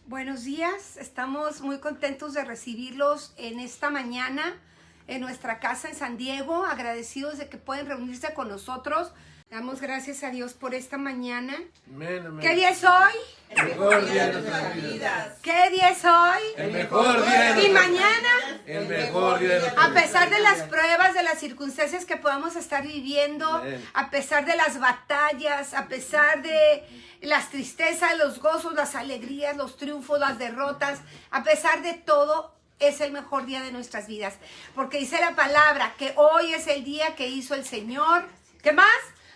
Buenos días, estamos muy contentos de recibirlos en esta mañana en nuestra casa en San Diego, agradecidos de que pueden reunirse con nosotros. Damos gracias a Dios por esta mañana. Amén, amén. ¿Qué día es hoy? El mejor día de nuestras vidas. ¿Qué día es hoy? El mejor día de ¿Y nuestras mañana? El mejor día de nuestras A pesar de las pruebas, de las circunstancias que podamos estar viviendo, Amén. a pesar de las batallas, a pesar de las tristezas, los gozos, las alegrías, los triunfos, las derrotas, a pesar de todo, es el mejor día de nuestras vidas. Porque dice la palabra que hoy es el día que hizo el Señor. ¿Qué más?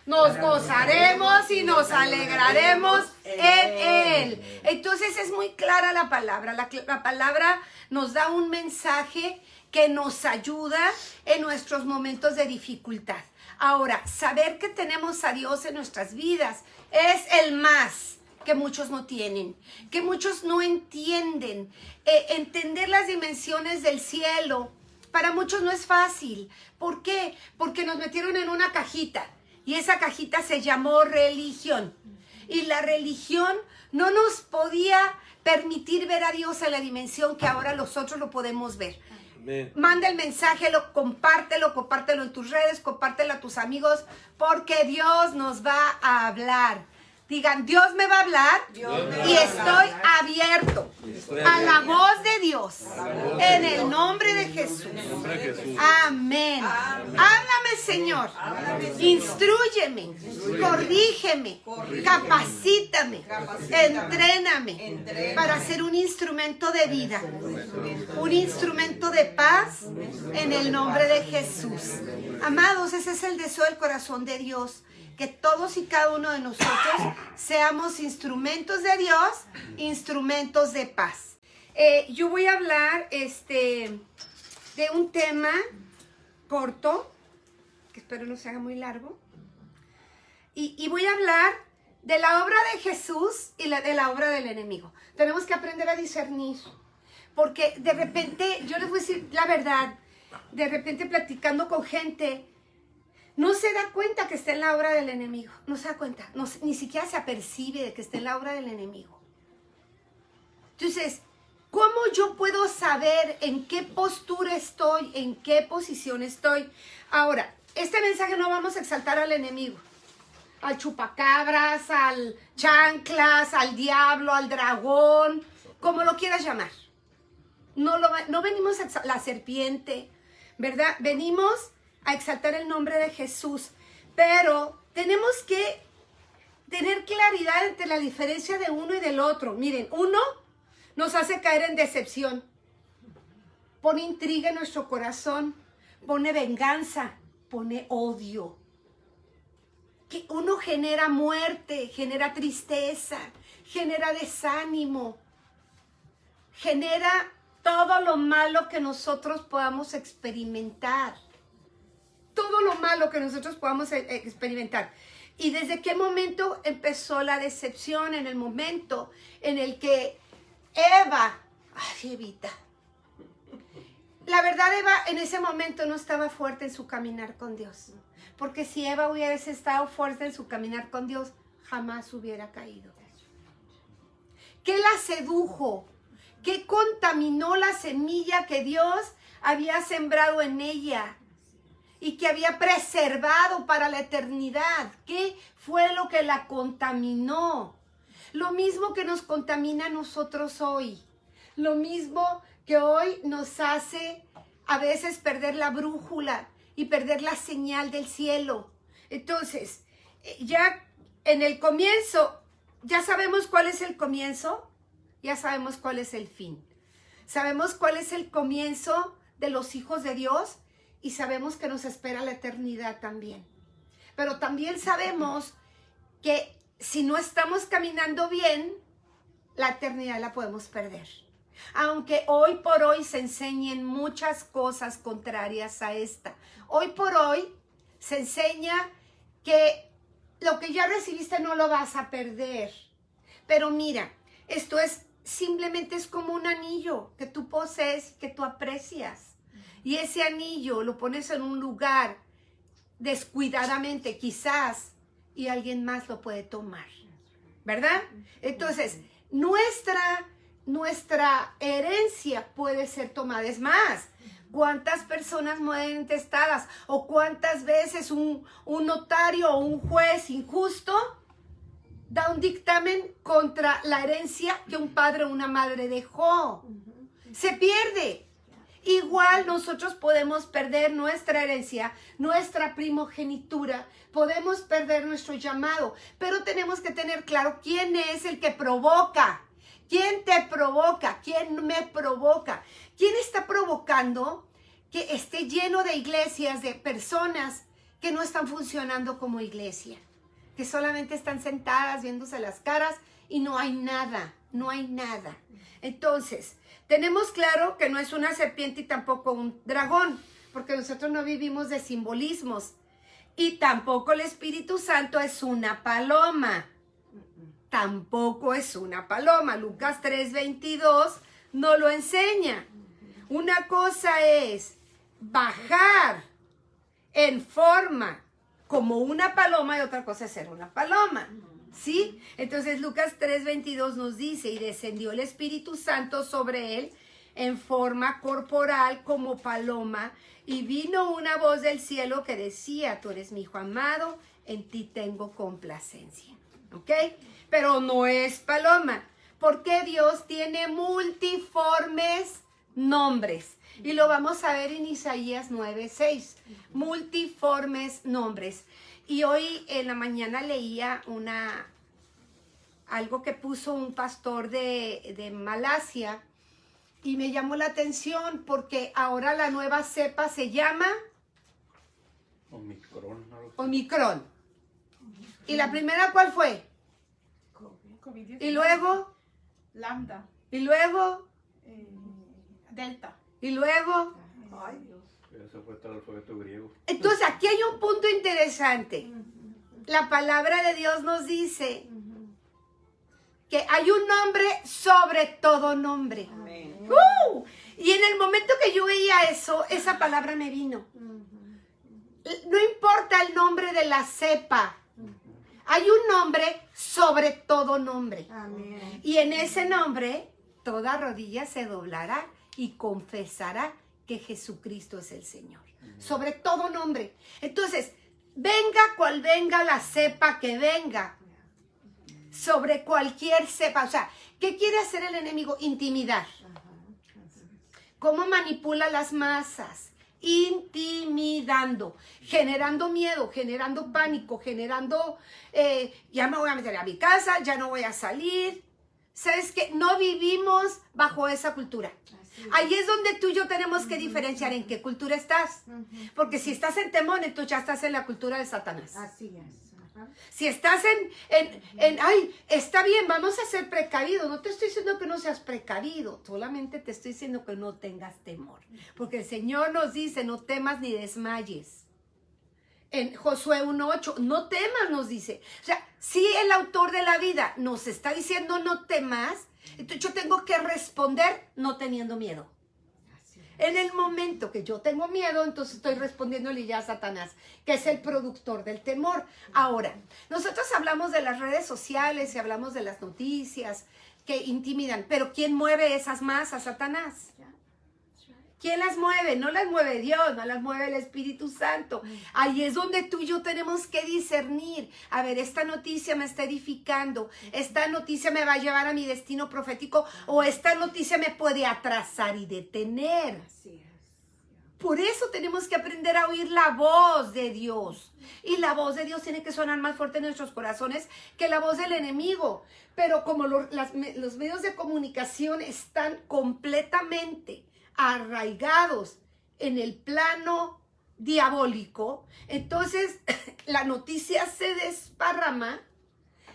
Nos gozaremos y nos alegraremos en Él. Entonces es muy clara la palabra. La palabra nos da un mensaje que nos ayuda en nuestros momentos de dificultad. Ahora, saber que tenemos a Dios en nuestras vidas es el más que muchos no tienen, que muchos no entienden. Entender las dimensiones del cielo para muchos no es fácil. ¿Por qué? Porque nos metieron en una cajita. Y esa cajita se llamó religión. Y la religión no nos podía permitir ver a Dios en la dimensión que ahora nosotros lo podemos ver. Amén. Manda el mensaje, compártelo en tus redes, compártelo a tus amigos, porque Dios nos va a hablar. Digan, Dios me va a hablar y estoy abierto a la voz de Dios en el nombre de Jesús. Amén. Háblame, Señor. Instrúyeme, corrígeme, capacítame, entréname para ser un instrumento de vida, un instrumento de paz en el nombre de Jesús. Amados, ese es el deseo del corazón de Dios. Que todos y cada uno de nosotros seamos instrumentos de Dios, instrumentos de paz. Yo voy a hablar de un tema corto, que espero no se haga muy largo, y voy a hablar de la obra de Jesús y de la obra del enemigo. Tenemos que aprender a discernir, porque de repente, yo les voy a decir la verdad, de repente platicando con gente, no se da cuenta que está en la obra del enemigo. No se da cuenta. Ni siquiera se apercibe de que está en la obra del enemigo. Entonces, ¿cómo yo puedo saber en qué postura estoy? ¿En qué posición estoy? Ahora, este mensaje no vamos a exaltar al enemigo. Al chupacabras, al chanclas, al diablo, al dragón, como lo quieras llamar. No venimos a la serpiente, ¿verdad? Venimos a exaltar el nombre de Jesús, pero tenemos que tener claridad entre la diferencia de uno y del otro. Miren, uno nos hace caer en decepción, pone intriga en nuestro corazón, pone venganza, pone odio. Que uno genera muerte, genera tristeza, genera desánimo, genera todo lo malo que nosotros podamos experimentar. Todo lo malo que nosotros podamos experimentar. ¿Y desde qué momento empezó la decepción? En el momento en el que Evita. La verdad, Eva en ese momento no estaba fuerte en su caminar con Dios. Porque si Eva hubiese estado fuerte en su caminar con Dios, jamás hubiera caído. ¿Qué la sedujo? ¿Qué contaminó la semilla que Dios había sembrado en ella? Y que había preservado para la eternidad. ¿Qué fue lo que la contaminó? Lo mismo que nos contamina a nosotros hoy. Lo mismo que hoy nos hace a veces perder la brújula y perder la señal del cielo. Entonces, ya en el comienzo, ya sabemos cuál es el comienzo, ya sabemos cuál es el fin. Sabemos cuál es el comienzo de los hijos de Dios. Y sabemos que nos espera la eternidad también. Pero también sabemos que si no estamos caminando bien, la eternidad la podemos perder. Aunque hoy por hoy se enseñen muchas cosas contrarias a esta. Hoy por hoy se enseña que lo que ya recibiste no lo vas a perder. Pero mira, esto simplemente es como un anillo que tú posees, que tú aprecias. Y ese anillo lo pones en un lugar descuidadamente, quizás, y alguien más lo puede tomar, ¿verdad? Entonces, nuestra nuestra herencia puede ser tomada. Es más, ¿cuántas personas mueren testadas? ¿O cuántas veces un notario o un juez injusto da un dictamen contra la herencia que un padre o una madre dejó? Se pierde. Igual nosotros podemos perder nuestra herencia, nuestra primogenitura, podemos perder nuestro llamado, pero tenemos que tener claro quién es el que provoca. ¿Quién te provoca? ¿Quién me provoca? ¿Quién está provocando que esté lleno de iglesias, de personas que no están funcionando como iglesia? Que solamente están sentadas viéndose las caras y no hay nada, no hay nada. Entonces, tenemos claro que no es una serpiente y tampoco un dragón, porque nosotros no vivimos de simbolismos. Y tampoco el Espíritu Santo es una paloma. Tampoco es una paloma. Lucas 3:22 no lo enseña. Una cosa es bajar en forma como una paloma y otra cosa es ser una paloma. ¿Sí? Entonces Lucas 3:22 nos dice, y descendió el Espíritu Santo sobre él en forma corporal como paloma, y vino una voz del cielo que decía, tú eres mi hijo amado, en ti tengo complacencia. ¿Ok? Pero no es paloma, porque Dios tiene multiformes nombres. Y lo vamos a ver en Isaías 9:6. Multiformes nombres. Y hoy en la mañana leía algo que puso un pastor de Malasia y me llamó la atención porque ahora la nueva cepa se llama Omicron. Omicron. ¿Y la primera cuál fue? COVID-19. Y luego, Lambda. y luego, Delta. y luego. Ay, Dios. Eso fue todo el alfabeto griego. Entonces aquí hay un punto interesante. La palabra de Dios nos dice que hay un nombre sobre todo nombre. Amén. Y en el momento que yo veía eso, esa palabra me vino. No importa el nombre de la cepa. Hay un nombre sobre todo nombre. Amén. Y en ese nombre, toda rodilla se doblará y confesará que Jesucristo es el Señor. Sobre todo nombre. Entonces, venga cual venga la cepa que venga. Sobre cualquier cepa. O sea, ¿qué quiere hacer el enemigo? Intimidar. ¿Cómo manipula las masas? Intimidando, generando miedo, generando pánico, generando, ya me voy a meter a mi casa, ya no voy a salir. ¿Sabes qué? No vivimos bajo esa cultura. Ahí es donde tú y yo tenemos que diferenciar en qué cultura estás. Porque si estás en temor, entonces ya estás en la cultura de Satanás. Así es. Si estás ay, está bien, vamos a ser precavidos. No te estoy diciendo que no seas precavido, solamente te estoy diciendo que no tengas temor. Porque el Señor nos dice, no temas ni desmayes. En Josué 1:8, no temas, nos dice. O sea, si el autor de la vida nos está diciendo no temas, entonces yo tengo que responder no teniendo miedo. En el momento que yo tengo miedo, entonces estoy respondiéndole ya a Satanás, que es el productor del temor. Ahora, nosotros hablamos de las redes sociales y hablamos de las noticias que intimidan, pero ¿quién mueve esas masas? Satanás. ¿Quién las mueve? No las mueve Dios, no las mueve el Espíritu Santo. Ahí es donde tú y yo tenemos que discernir. A ver, esta noticia me está edificando, esta noticia me va a llevar a mi destino profético o esta noticia me puede atrasar y detener. Por eso tenemos que aprender a oír la voz de Dios. Y la voz de Dios tiene que sonar más fuerte en nuestros corazones que la voz del enemigo. Pero como los medios de comunicación están completamente arraigados en el plano diabólico, entonces la noticia se desparrama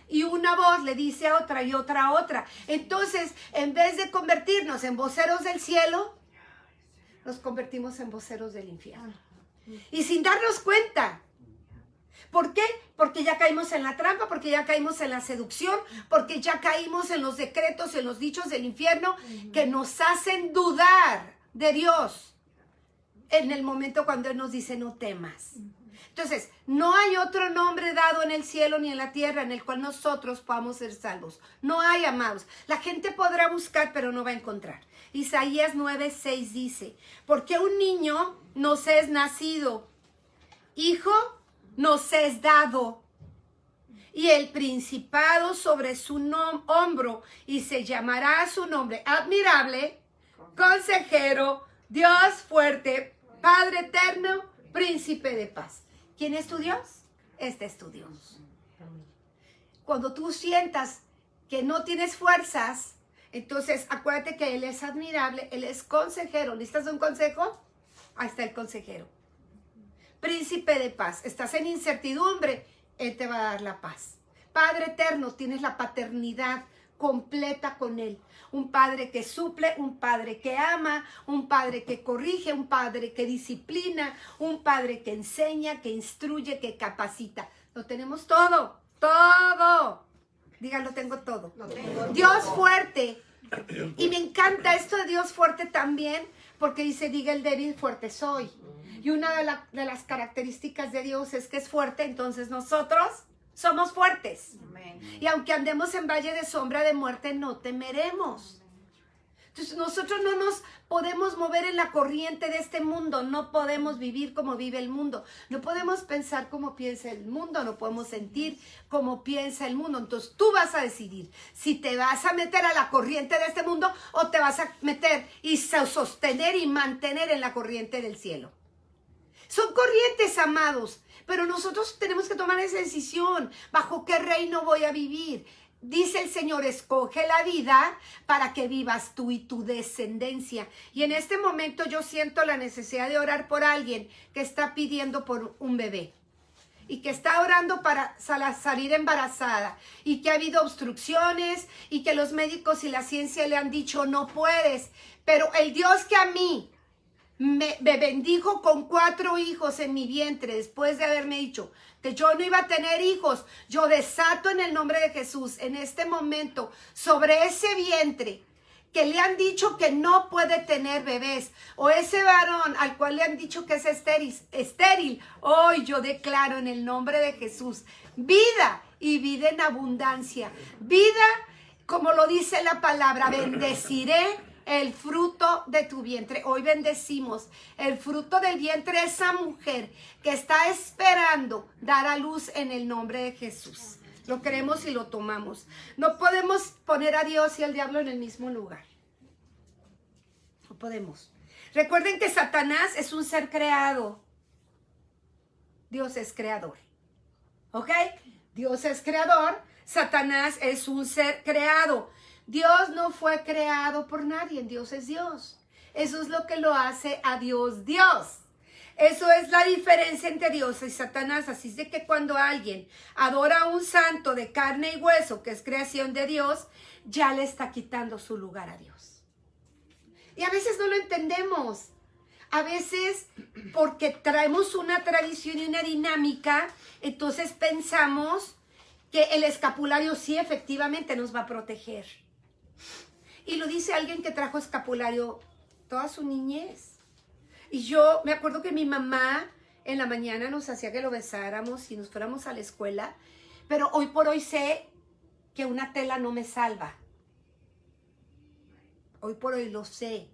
y una voz le dice a otra y otra a otra. Entonces, en vez de convertirnos en voceros del cielo, nos convertimos en voceros del infierno. Y sin darnos cuenta. ¿Por qué? Porque ya caímos en la trampa, porque ya caímos en la seducción, porque ya caímos en los decretos, en los dichos del infierno que nos hacen dudar de Dios en el momento cuando Él nos dice no temas. Entonces, no hay otro nombre dado en el cielo ni en la tierra en el cual nosotros podamos ser salvos. No hay, amados. La gente podrá buscar, pero no va a encontrar. Isaías 9:6 dice, porque un niño nos es nacido, hijo nos es dado, y el principado sobre su hombro, y se llamará su nombre admirable, consejero, Dios fuerte, Padre eterno, príncipe de paz. ¿Quién es tu Dios? Este es tu Dios. Cuando tú sientas que no tienes fuerzas, entonces acuérdate que Él es admirable, Él es consejero. ¿Necesitas un consejo? Ahí está el consejero. Príncipe de paz. Estás en incertidumbre, Él te va a dar la paz. Padre eterno, tienes la paternidad completa con Él. Un padre que suple, un padre que ama, un padre que corrige, un padre que disciplina, un padre que enseña, que instruye, que capacita. Lo tenemos todo, todo. Díganlo, tengo todo. Lo tengo. Dios fuerte. Y me encanta esto de Dios fuerte también, porque dice, diga el débil, fuerte soy. Y una de las características de Dios es que es fuerte, entonces nosotros somos fuertes. Amén. Y aunque andemos en valle de sombra de muerte, no temeremos. Entonces nosotros no nos podemos mover en la corriente de este mundo, no podemos vivir como vive el mundo, no podemos pensar como piensa el mundo, no podemos sentir como piensa el mundo. Entonces tú vas a decidir si te vas a meter a la corriente de este mundo o te vas a meter y sostener y mantener en la corriente del cielo. Son corrientes, amados, pero nosotros tenemos que tomar esa decisión. ¿Bajo qué reino voy a vivir? Dice el Señor, escoge la vida para que vivas tú y tu descendencia. Y en este momento yo siento la necesidad de orar por alguien que está pidiendo por un bebé. Y que está orando para salir embarazada. Y que ha habido obstrucciones. Y que los médicos y la ciencia le han dicho, no puedes. Pero el Dios que a mí me bendijo con 4 hijos en mi vientre, después de haberme dicho que yo no iba a tener hijos, yo desato en el nombre de Jesús en este momento sobre ese vientre que le han dicho que no puede tener bebés, o ese varón al cual le han dicho que es estéril, hoy yo declaro en el nombre de Jesús vida y vida en abundancia, vida como lo dice la palabra, bendeciré el fruto de tu vientre. Hoy bendecimos el fruto del vientre de esa mujer que está esperando dar a luz en el nombre de Jesús. Lo queremos y lo tomamos. No podemos poner a Dios y al diablo en el mismo lugar. No podemos. Recuerden que Satanás es un ser creado. Dios es creador. ¿Ok? Dios es creador. Satanás es un ser creado. Dios no fue creado por nadie, Dios es Dios. Eso es lo que lo hace a Dios, Dios. Eso es la diferencia entre Dios y Satanás. Así es de que cuando alguien adora a un santo de carne y hueso, que es creación de Dios, ya le está quitando su lugar a Dios. Y a veces no lo entendemos. A veces porque traemos una tradición y una dinámica, entonces pensamos que el escapulario sí efectivamente nos va a proteger. Y lo dice alguien que trajo escapulario toda su niñez. Y yo me acuerdo que mi mamá en la mañana nos hacía que lo besáramos y nos fuéramos a la escuela. Pero hoy por hoy sé que una tela no me salva. Hoy por hoy lo sé.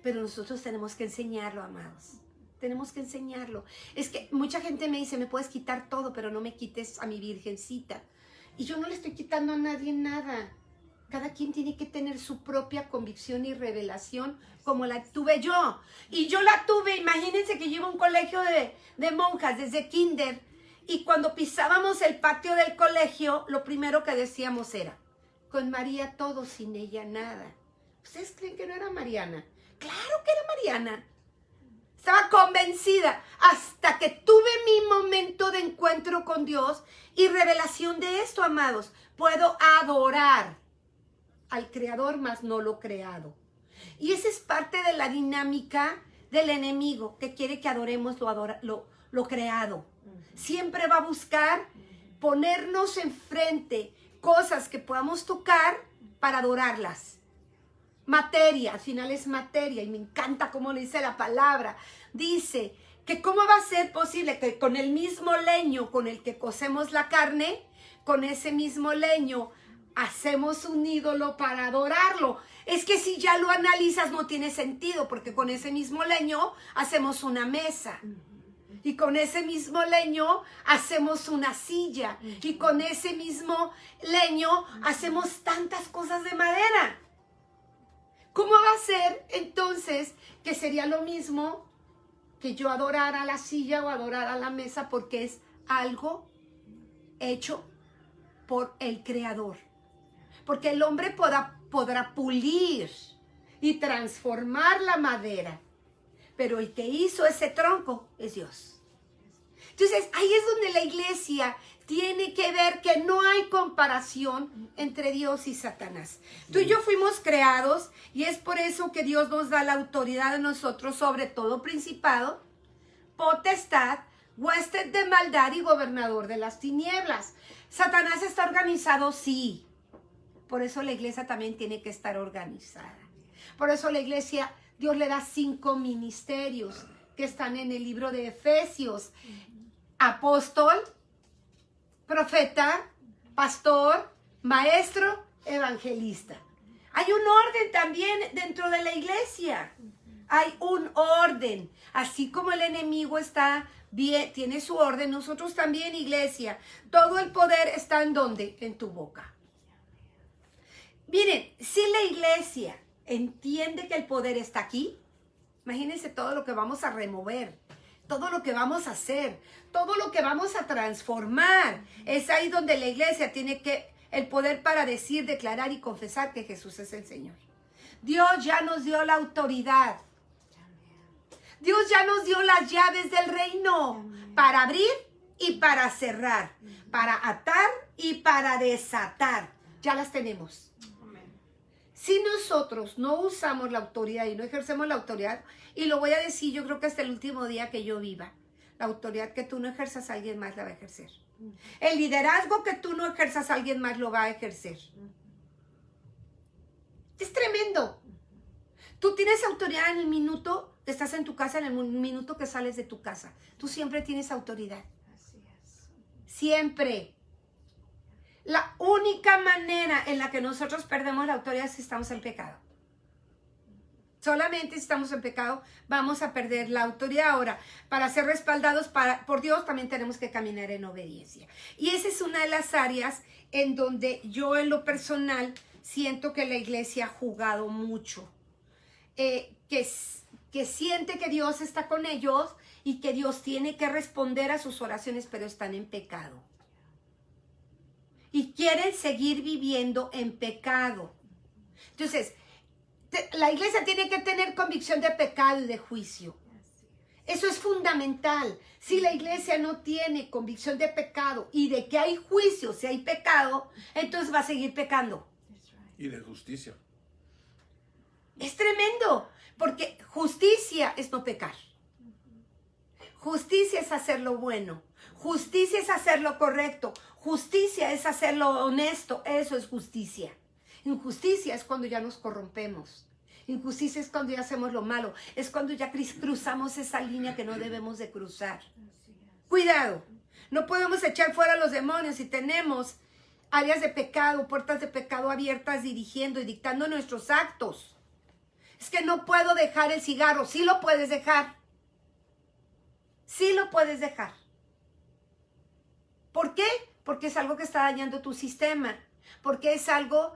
Pero nosotros tenemos que enseñarlo, amados. Tenemos que enseñarlo. Es que mucha gente me dice, me puedes quitar todo, pero no me quites a mi virgencita. Y yo no le estoy quitando a nadie nada. Cada quien tiene que tener su propia convicción y revelación como la tuve yo. Y yo la tuve, imagínense que yo iba a un colegio de monjas desde kinder. Y cuando pisábamos el patio del colegio, lo primero que decíamos era, con María todo, sin ella nada. ¿Ustedes creen que no era Mariana? Claro que era Mariana. Estaba convencida hasta que tuve mi momento de encuentro con Dios y revelación de esto, amados. Puedo adorar al creador, más no lo creado. Y esa es parte de la dinámica del enemigo, que quiere que adoremos lo creado. Siempre va a buscar ponernos enfrente cosas que podamos tocar para adorarlas. Materia, al final es materia, y me encanta cómo le dice la palabra. Dice que cómo va a ser posible que con el mismo leño con el que cocemos la carne, con ese mismo leño hacemos un ídolo para adorarlo. Es que si ya lo analizas no tiene sentido, porque con ese mismo leño hacemos una mesa. Y con ese mismo leño hacemos una silla. Y con ese mismo leño hacemos tantas cosas de madera. ¿Cómo va a ser entonces que sería lo mismo que yo adorara la silla o adorara la mesa? Porque es algo hecho por el Creador. Porque el hombre podrá pulir y transformar la madera, pero el que hizo ese tronco es Dios. Entonces ahí es donde la iglesia tiene que ver que no hay comparación entre Dios y Satanás. Tú y yo fuimos creados y es por eso que Dios nos da la autoridad a nosotros sobre todo principado, potestad, huésped de maldad y gobernador de las tinieblas. Satanás está organizado, sí. Por eso la iglesia también tiene que estar organizada. Por eso la iglesia, Dios le da 5 ministerios que están en el libro de Efesios. Apóstol, profeta, pastor, maestro, evangelista. Hay un orden también dentro de la iglesia. Hay un orden. Así como el enemigo está bien, tiene su orden, nosotros también, iglesia. Todo el poder está ¿en dónde? En tu boca. Miren, si la iglesia entiende que el poder está aquí, imagínense todo lo que vamos a remover, todo lo que vamos a hacer, todo lo que vamos a transformar. Es ahí donde la iglesia tiene el poder para decir, declarar y confesar que Jesús es el Señor. Dios ya nos dio la autoridad. Dios ya nos dio las llaves del reino para abrir y para cerrar, para atar y para desatar. Ya las tenemos. Si nosotros no usamos la autoridad y no ejercemos la autoridad, y lo voy a decir, yo creo que hasta el último día que yo viva, la autoridad que tú no ejerzas, alguien más la va a ejercer. El liderazgo que tú no ejerzas, alguien más lo va a ejercer. Es tremendo. Tú tienes autoridad en el minuto que estás en tu casa, en el minuto que sales de tu casa. Tú siempre tienes autoridad. Así es. Siempre. La única manera en la que nosotros perdemos la autoridad es si estamos en pecado. Solamente si estamos en pecado vamos a perder la autoridad. Ahora, para ser respaldados por Dios también tenemos que caminar en obediencia. Y esa es una de las áreas en donde yo en lo personal siento que la iglesia ha jugado mucho. Que siente que Dios está con ellos y que Dios tiene que responder a sus oraciones, pero están en pecado. Y quieren seguir viviendo en pecado. Entonces, la iglesia tiene que tener convicción de pecado y de juicio. Eso es fundamental. Si la iglesia no tiene convicción de pecado y de que hay juicio, si hay pecado, entonces va a seguir pecando. Y de justicia. Es tremendo, porque justicia es no pecar. Justicia es hacer lo bueno. Justicia es hacer lo correcto. Justicia es hacer lo honesto. Eso es justicia. Injusticia es cuando ya nos corrompemos. Injusticia es cuando ya hacemos lo malo. Es cuando ya cruzamos esa línea que no debemos de cruzar. Cuidado. No podemos echar fuera a los demonios si tenemos áreas de pecado, puertas de pecado abiertas, dirigiendo y dictando nuestros actos. Es que no puedo dejar el cigarro. Sí lo puedes dejar. Sí lo puedes dejar. ¿Por qué? Porque es algo que está dañando tu sistema. Porque es algo...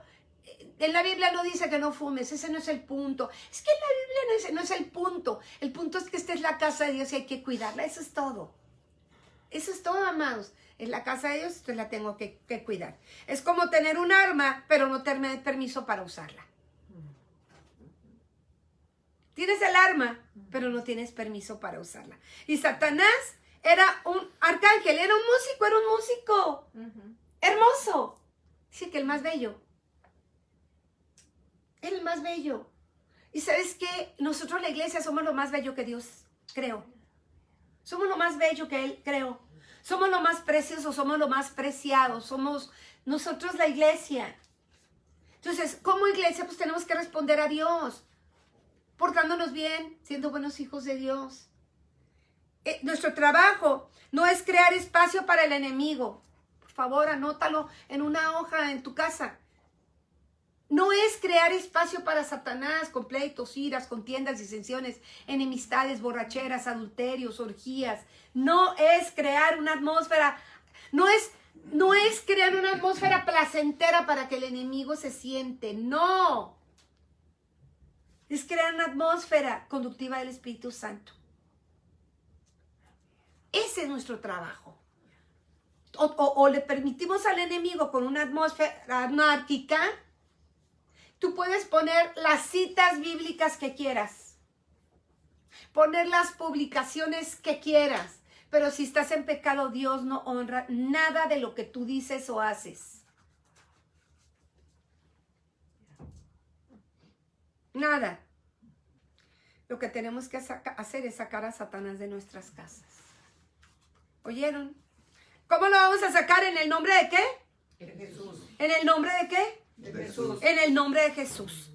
En la Biblia no dice que no fumes. Ese no es el punto. Es que en la Biblia no es el punto. El punto es que esta es la casa de Dios y hay que cuidarla. Eso es todo. Eso es todo, amados. Es la casa de Dios, entonces la tengo que cuidar. Es como tener un arma, pero no tener permiso para usarla. Tienes el arma, pero no tienes permiso para usarla. Y Satanás era un arcángel, era un músico. Hermoso. Dice que el más bello. El más bello. Y ¿sabes qué? Nosotros la iglesia somos lo más bello que Dios creó. Somos lo más bello que Él creó. Somos lo más precioso, somos lo más preciado. Somos nosotros la iglesia. Entonces, como iglesia, pues tenemos que responder a Dios. Portándonos bien, siendo buenos hijos de Dios. Nuestro trabajo no es crear espacio para el enemigo. Por favor, anótalo en una hoja en tu casa. No es crear espacio para Satanás con pleitos, iras, contiendas, disensiones, enemistades, borracheras, adulterios, orgías. No es crear una atmósfera, no es crear una atmósfera placentera para que el enemigo se siente. No. Es crear una atmósfera conductiva del Espíritu Santo. Ese es nuestro trabajo. O le permitimos al enemigo con una atmósfera anárquica. Tú puedes poner las citas bíblicas que quieras, poner las publicaciones que quieras, pero si estás en pecado, Dios no honra nada de lo que tú dices o haces. Nada. Lo que tenemos que hacer es sacar a Satanás de nuestras casas. ¿Oyeron? ¿Cómo lo vamos a sacar? ¿En el nombre de qué? De Jesús. ¿En el nombre de qué? De Jesús. En el nombre de Jesús.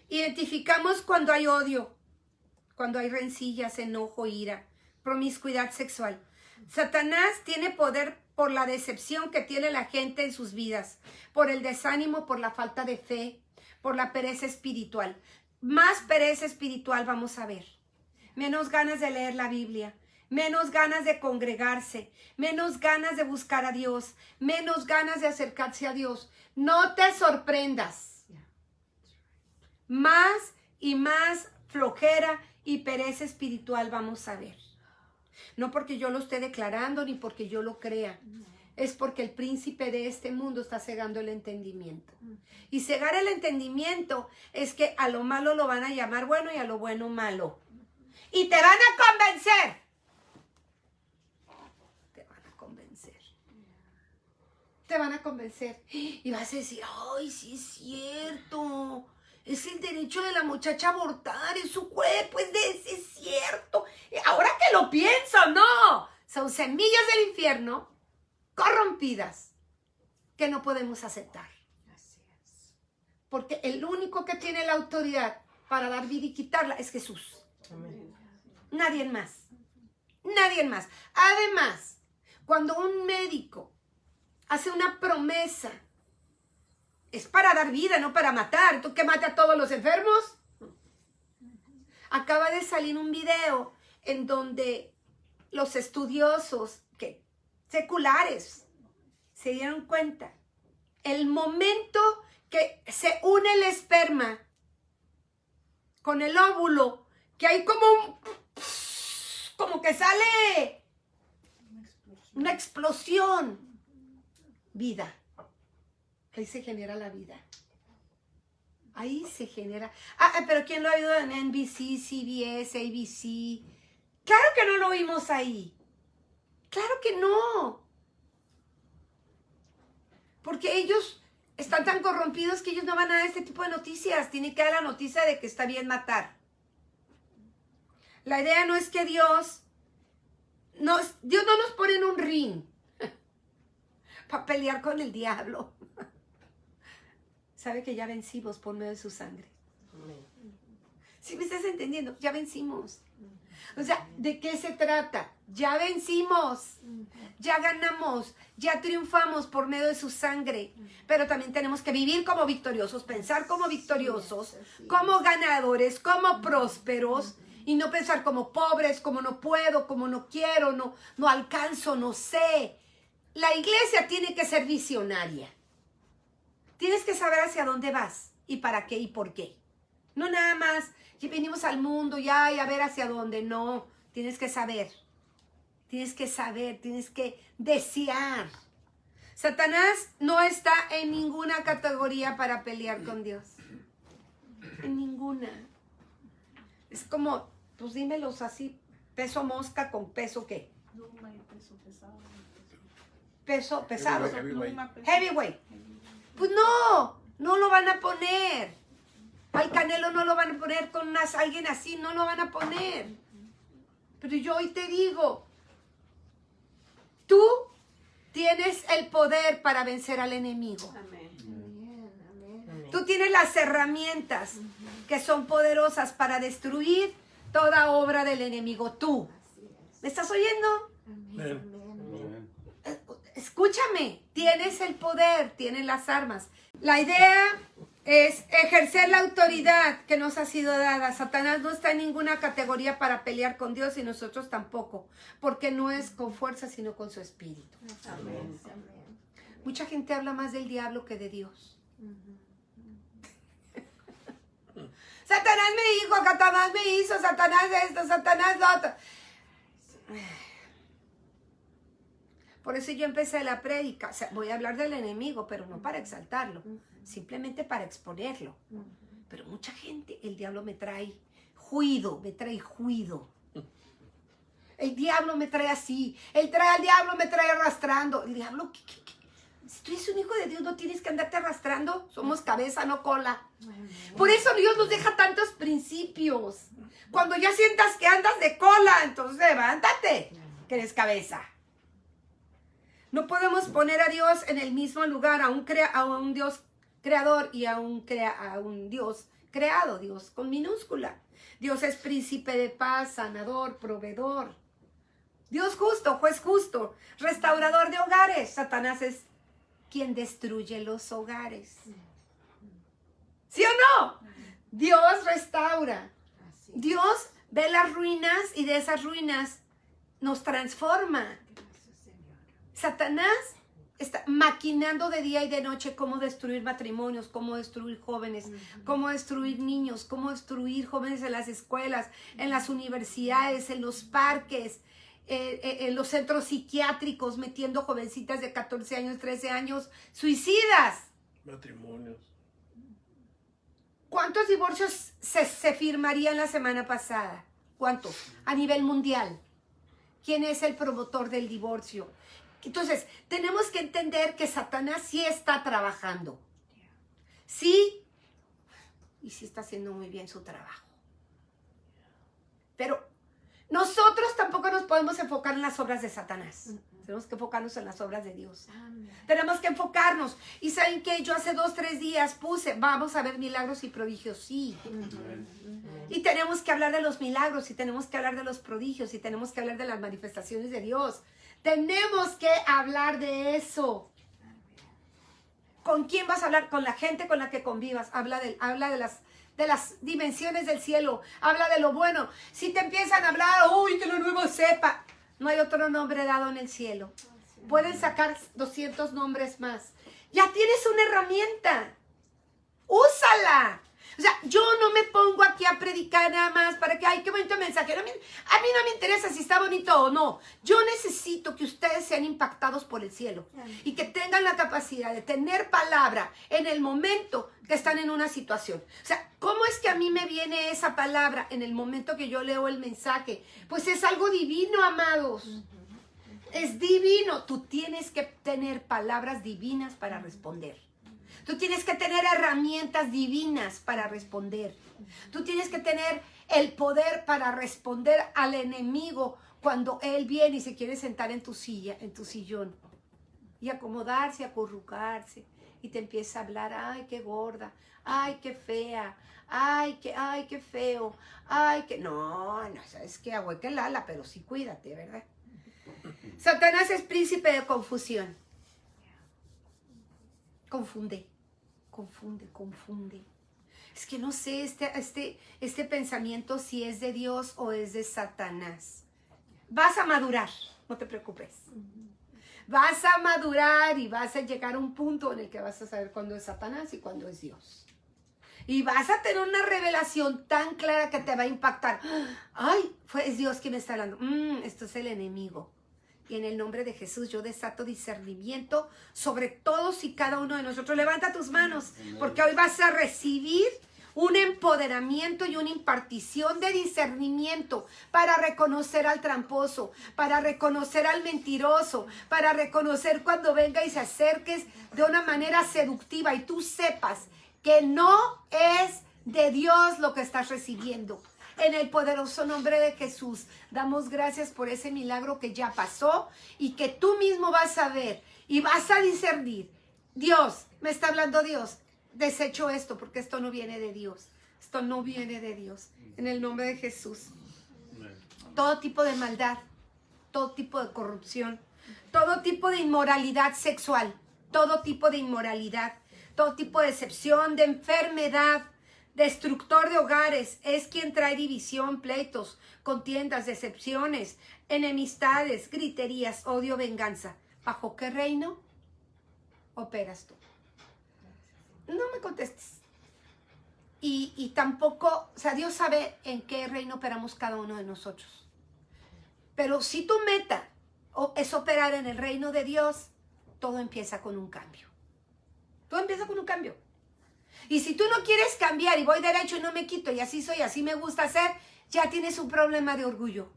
Identificamos cuando hay odio, cuando hay rencillas, enojo, ira, promiscuidad sexual. Satanás tiene poder por la decepción que tiene la gente en sus vidas, por el desánimo, por la falta de fe, por la pereza espiritual. Más pereza espiritual vamos a ver. Menos ganas de leer la Biblia, menos ganas de congregarse, menos ganas de buscar a Dios, menos ganas de acercarse a Dios. No te sorprendas. Más y más flojera y pereza espiritual vamos a ver. No porque yo lo esté declarando ni porque yo lo crea. Es porque el príncipe de este mundo está cegando el entendimiento. Y cegar el entendimiento es que a lo malo lo van a llamar bueno y a lo bueno malo. Y te van a convencer. Te van a convencer. Te van a convencer. Y vas a decir, ay, sí es cierto. Es el derecho de la muchacha a abortar, es su cuerpo, es cierto. Y ahora que lo pienso, no. Son semillas del infierno corrompidas que no podemos aceptar. Así es. Porque el único que tiene la autoridad para dar vida y quitarla es Jesús. Amén. Nadie más. Nadie más. Además, cuando un médico hace una promesa, es para dar vida, no para matar. ¿Tú que mate a todos los enfermos? Acaba de salir un video en donde los estudiosos seculares se dieron cuenta. El momento que se une el esperma con el óvulo, que hay como que sale una explosión. Vida. Ahí se genera la vida. Ahí se genera. Pero ¿quién lo ha oído en NBC, CBS, ABC? Claro que no lo vimos ahí. Claro que no. Porque ellos están tan corrompidos que ellos no van a dar este tipo de noticias. Tienen que dar la noticia de que está bien matar. La idea no es que Dios no nos pone en un ring para pelear con el diablo. Sabe que ya vencimos por medio de su sangre. ¿Sí me estás entendiendo? Ya vencimos. O sea, ¿de qué se trata? Ya vencimos, ya ganamos, ya triunfamos por medio de su sangre. Pero también tenemos que vivir como victoriosos, pensar como victoriosos, como ganadores, como prósperos. Y no pensar como pobres, como no puedo, como no quiero, no alcanzo, no sé. La iglesia tiene que ser visionaria. Tienes que saber hacia dónde vas y para qué y por qué. No nada más, ya venimos al mundo ya y a ver hacia dónde. No, tienes que saber. Tienes que saber, tienes que desear. Satanás no está en ninguna categoría para pelear con Dios. En ninguna. Es como, pues dímelos así, peso mosca con peso ¿qué? Luma y peso pesado. Peso pesado. Heavyweight. Luma, peso- Heavyweight. Pues no lo van a poner. Al Canelo no lo van a poner con alguien así, no lo van a poner. Pero yo hoy te digo, tú tienes el poder para vencer al enemigo. Amén. Tú tienes las herramientas que son poderosas para destruir toda obra del enemigo. Tú. ¿Me estás oyendo? Amén. Amén. Escúchame, tienes el poder, tienes las armas. La idea es ejercer la autoridad que nos ha sido dada. Satanás no está en ninguna categoría para pelear con Dios y nosotros tampoco, porque no es con fuerza, sino con su espíritu. Amén. Mucha gente habla más del diablo que de Dios. Satanás me dijo, Satanás me hizo, Satanás esto, Satanás lo otro. Por eso yo empecé la prédica. O sea, voy a hablar del enemigo, pero no para exaltarlo, simplemente para exponerlo. Pero mucha gente, el diablo me trae juido, El diablo me trae así, el diablo me trae arrastrando. El diablo, ¿qué? Si tú eres un hijo de Dios, no tienes que andarte arrastrando. Somos cabeza, no cola. Por eso Dios nos deja tantos principios. Cuando ya sientas que andas de cola, entonces levántate, que eres cabeza. No podemos poner a Dios en el mismo lugar, a un Dios creador y a un Dios creado, Dios con minúscula. Dios es príncipe de paz, sanador, proveedor. Dios justo, juez justo, restaurador de hogares. Satanás es quien destruye los hogares. ¿Sí o no? Dios restaura. Dios ve las ruinas y de esas ruinas nos transforma. Satanás está maquinando de día y de noche cómo destruir matrimonios, cómo destruir jóvenes, cómo destruir niños, cómo destruir jóvenes en las escuelas, en las universidades, en los parques, en los centros psiquiátricos, metiendo jovencitas de 14 años, 13 años, suicidas. Matrimonios. ¿Cuántos divorcios se firmarían la semana pasada? ¿Cuántos? A nivel mundial. ¿Quién es el promotor del divorcio? Entonces, tenemos que entender que Satanás sí está trabajando. Sí, y sí está haciendo muy bien su trabajo. Pero nosotros tampoco nos podemos enfocar en las obras de Satanás. Tenemos que enfocarnos en las obras de Dios. Tenemos que enfocarnos. Y ¿saben qué? Yo hace 2, 3 días puse, vamos a ver milagros y prodigios, sí. Y tenemos que hablar de los milagros, y tenemos que hablar de los prodigios, y tenemos que hablar de las manifestaciones de Dios. Tenemos que hablar de eso. ¿Con quién vas a hablar? Con la gente con la que convivas. Habla de las dimensiones del cielo. Habla de lo bueno. Si te empiezan a hablar, uy, que la nueva cepa. No hay otro nombre dado en el cielo. Pueden sacar 200 nombres más. Ya tienes una herramienta. Úsala. O sea, yo no me pongo aquí a predicar nada más para que, ay, qué bonito mensaje. A mí no me interesa si está bonito o no. Yo necesito que ustedes sean impactados por el cielo y que tengan la capacidad de tener palabra en el momento que están en una situación. O sea, ¿cómo es que a mí me viene esa palabra en el momento que yo leo el mensaje? Pues es algo divino, amados. Es divino. Tú tienes que tener palabras divinas para responder. Tú tienes que tener herramientas divinas para responder. Tú tienes que tener el poder para responder al enemigo cuando él viene y se quiere sentar en tu silla, en tu sillón. Y acomodarse, acurrucarse. Y te empieza a hablar, ay, qué gorda, ay, qué fea, ay, qué feo, ay, que... No, sabes que ahueque el ala, pero sí cuídate, ¿verdad? Satanás es príncipe de confusión. Confunde. Es que no sé este pensamiento si es de Dios o es de Satanás. Vas a madurar, no te preocupes. Vas a madurar y vas a llegar a un punto en el que vas a saber cuándo es Satanás y cuándo es Dios. Y vas a tener una revelación tan clara que te va a impactar. Ay, es Dios quien me está hablando. Esto es el enemigo. Y en el nombre de Jesús yo desato discernimiento sobre todos y cada uno de nosotros. Levanta tus manos, porque hoy vas a recibir un empoderamiento y una impartición de discernimiento para reconocer al tramposo, para reconocer al mentiroso, para reconocer cuando venga y se acerques de una manera seductiva y tú sepas que no es de Dios lo que estás recibiendo. En el poderoso nombre de Jesús, damos gracias por ese milagro que ya pasó y que tú mismo vas a ver y vas a discernir. Dios, me está hablando Dios. Desecho esto porque esto no viene de Dios. Esto no viene de Dios. En el nombre de Jesús. Todo tipo de maldad todo tipo de corrupción, todo tipo de inmoralidad sexual, todo tipo de inmoralidad, todo tipo de decepción, de enfermedad, destructor de hogares, es quien trae división, pleitos, contiendas, decepciones, enemistades, griterías, odio, venganza. ¿Bajo qué reino operas tú? No me contestes. Y tampoco, o sea, Dios sabe en qué reino operamos cada uno de nosotros. Pero si tu meta es operar en el reino de Dios, todo empieza con un cambio. Todo empieza con un cambio. Y si tú no quieres cambiar y voy derecho y no me quito y así soy, así me gusta hacer, ya tienes un problema de orgullo.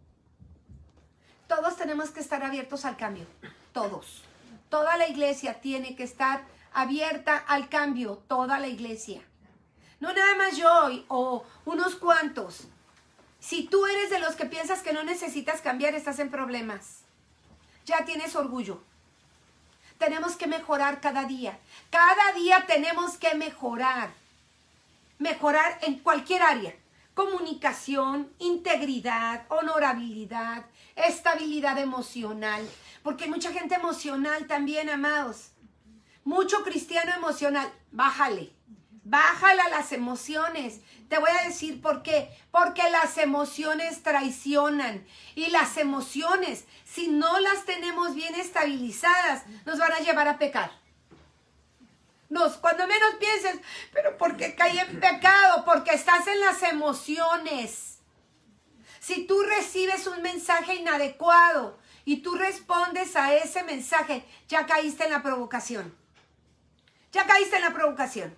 Todos tenemos que estar abiertos al cambio. Todos. Toda la iglesia tiene que estar abierta al cambio. Toda la iglesia. No nada más yo o unos cuantos. Si tú eres de los que piensas que no necesitas cambiar, estás en problemas. Ya tienes orgullo. Tenemos que mejorar cada día. Cada día tenemos que mejorar. Mejorar en cualquier área. Comunicación, integridad, honorabilidad, estabilidad emocional. Porque hay mucha gente emocional también, amados. Mucho cristiano emocional. Bájale. Bájale a las emociones. Te voy a decir por qué. Porque las emociones traicionan. Y las emociones, si no las tenemos bien estabilizadas, nos van a llevar a pecar. Cuando menos pienses, pero ¿por qué caí en pecado? Porque estás en las emociones. Si tú recibes un mensaje inadecuado y tú respondes a ese mensaje, ya caíste en la provocación. Ya caíste en la provocación.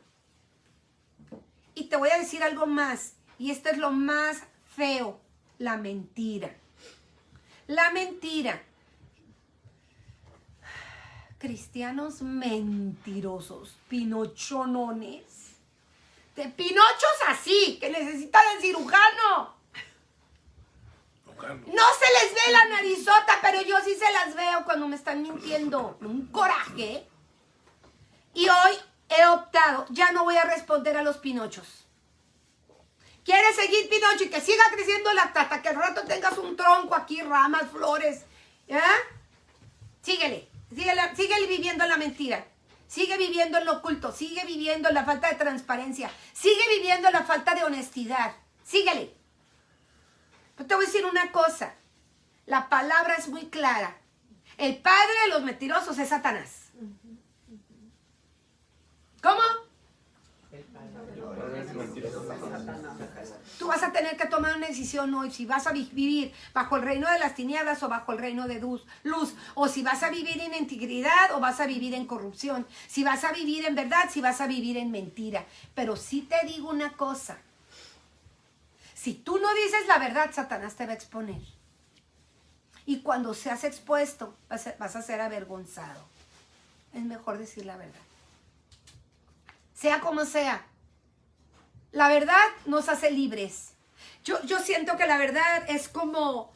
Y te voy a decir algo más, y esto es lo más feo, la mentira. La mentira. Cristianos mentirosos, pinochonones. De pinochos así, que necesitan el cirujano. No se les ve la narizota, pero yo sí se las veo cuando me están mintiendo. Un coraje. Y hoy he optado, ya no voy a responder a los pinochos. ¿Quieres seguir pinocho y que siga creciendo la hasta que al rato tengas un tronco aquí, ramas, flores? ¿Ya? Síguele viviendo la mentira. Sigue viviendo en lo oculto. Sigue viviendo en la falta de transparencia. Sigue viviendo en la falta de honestidad. Síguele. Pero te voy a decir una cosa. La palabra es muy clara. El padre de los mentirosos es Satanás. ¿Cómo? Tú vas a tener que tomar una decisión hoy si vas a vivir bajo el reino de las tinieblas o bajo el reino de luz, o si vas a vivir en integridad o vas a vivir en corrupción, si vas a vivir en verdad, si vas a vivir en mentira. Pero sí te digo una cosa, si tú no dices la verdad, Satanás te va a exponer. Y cuando seas expuesto, vas a ser avergonzado. Es mejor decir la verdad. Sea como sea. La verdad nos hace libres. Yo siento que la verdad es como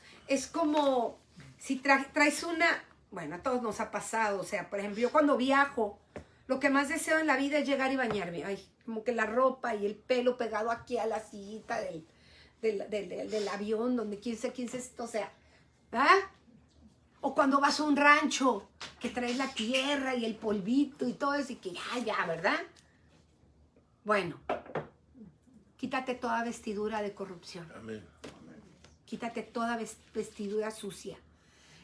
si traes una... Bueno, a todos nos ha pasado. O sea, por ejemplo, yo cuando viajo, lo que más deseo en la vida es llegar y bañarme. Ay, como que la ropa y el pelo pegado aquí a la sillita del avión, donde 15, o sea, ¿verdad? O cuando vas a un rancho, que traes la tierra y el polvito y todo eso, y que ya, ¿verdad? Bueno, quítate toda vestidura de corrupción. Amén. Quítate toda vestidura sucia.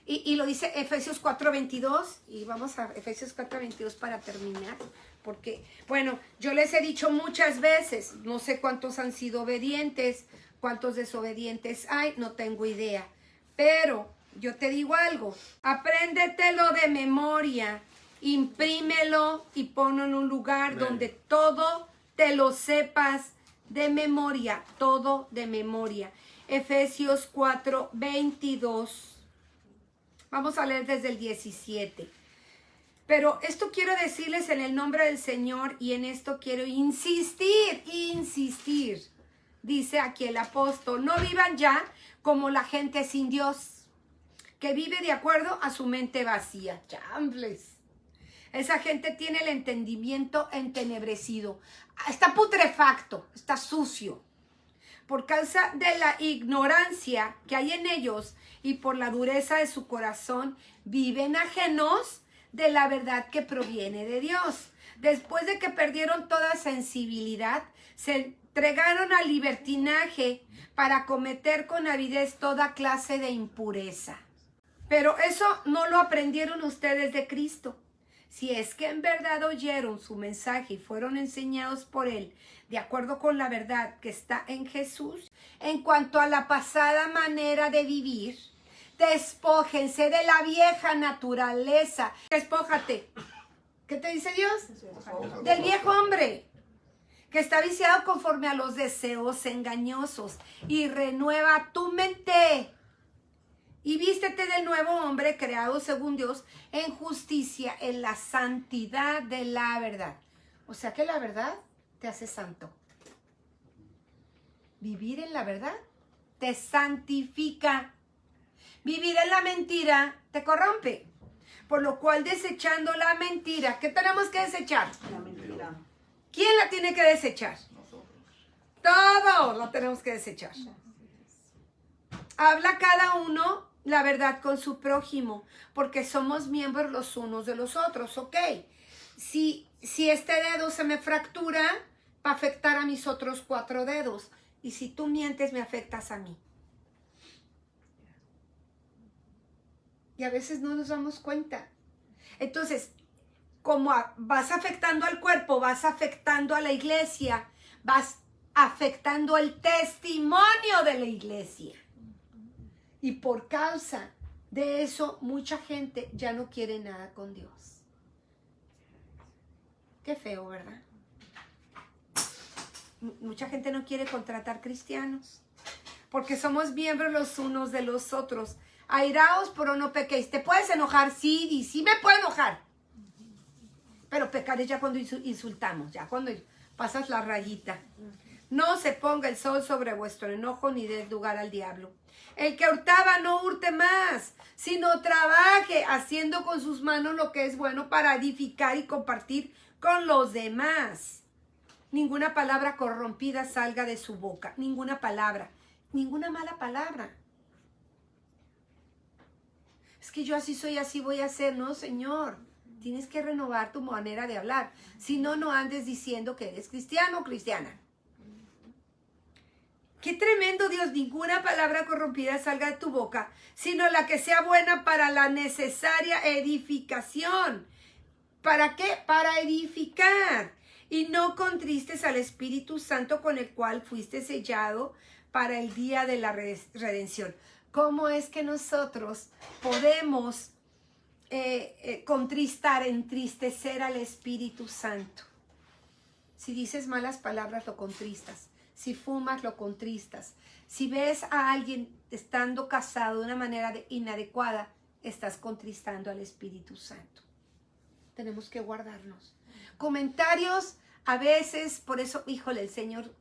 Y lo dice Efesios 4:22, y vamos a Efesios 4:22 para terminar, porque, bueno, yo les he dicho muchas veces, no sé cuántos han sido obedientes, cuántos desobedientes hay, no tengo idea, pero yo te digo algo, apréndetelo de memoria, imprímelo y ponlo en un lugar Amén. Donde todo te lo sepas de memoria, todo de memoria. Efesios 4:22. Vamos a leer desde el 17. Pero esto quiero decirles en el nombre del Señor y en esto quiero insistir. Dice aquí el apóstol, no vivan ya como la gente sin Dios, que vive de acuerdo a su mente vacía. Chambles. Esa gente tiene el entendimiento entenebrecido. Está putrefacto, está sucio. Por causa de la ignorancia que hay en ellos y por la dureza de su corazón, viven ajenos de la verdad que proviene de Dios. Después de que perdieron toda sensibilidad, se entregaron al libertinaje para cometer con avidez toda clase de impureza. Pero eso no lo aprendieron ustedes de Cristo. Si es que en verdad oyeron su mensaje y fueron enseñados por él, de acuerdo con la verdad que está en Jesús, en cuanto a la pasada manera de vivir, despójense de la vieja naturaleza. Despójate. ¿Qué te dice Dios? Del viejo hombre, que está viciado conforme a los deseos engañosos, y renueva tu mente. Y vístete del nuevo hombre creado según Dios en justicia, en la santidad de la verdad. O sea que la verdad te hace santo. Vivir en la verdad te santifica. Vivir en la mentira te corrompe. Por lo cual, desechando la mentira, ¿qué tenemos que desechar? La mentira. ¿Quién la tiene que desechar? Todos la tenemos que desechar. Habla cada uno la verdad con su prójimo, porque somos miembros los unos de los otros, ¿ok? Si este dedo se me fractura, va a afectar a mis otros 4 dedos. Y si tú mientes, me afectas a mí. Y a veces no nos damos cuenta. Entonces, como vas afectando al cuerpo, vas afectando a la iglesia, vas afectando el testimonio de la iglesia. Y por causa de eso, mucha gente ya no quiere nada con Dios. Qué feo, ¿verdad? Mucha gente no quiere contratar cristianos, porque somos miembros los unos de los otros. Airaos, pero no pequéis. ¿Te puedes enojar? Sí, sí me puedo enojar. Pero pecar es ya cuando insultamos, ya cuando pasas la rayita. No se ponga el sol sobre vuestro enojo, ni des lugar al diablo. El que hurtaba no hurte más, sino trabaje haciendo con sus manos lo que es bueno para edificar y compartir con los demás. Ninguna palabra corrompida salga de su boca. Ninguna palabra. Ninguna mala palabra. Es que yo así soy, así voy a ser. No, Señor. Tienes que renovar tu manera de hablar. Si no, no andes diciendo que eres cristiano o cristiana. Qué tremendo, Dios. Ninguna palabra corrompida salga de tu boca, sino la que sea buena para la necesaria edificación. ¿Para qué? Para edificar. Y no contristes al Espíritu Santo, con el cual fuiste sellado para el día de la redención. ¿Cómo es que nosotros podemos contristar, entristecer al Espíritu Santo? Si dices malas palabras, lo contristas. Si fumas, lo contristas. Si ves a alguien estando casado de una manera inadecuada, estás contristando al Espíritu Santo. Tenemos que guardarnos. Comentarios, a veces, por eso, híjole, el Señor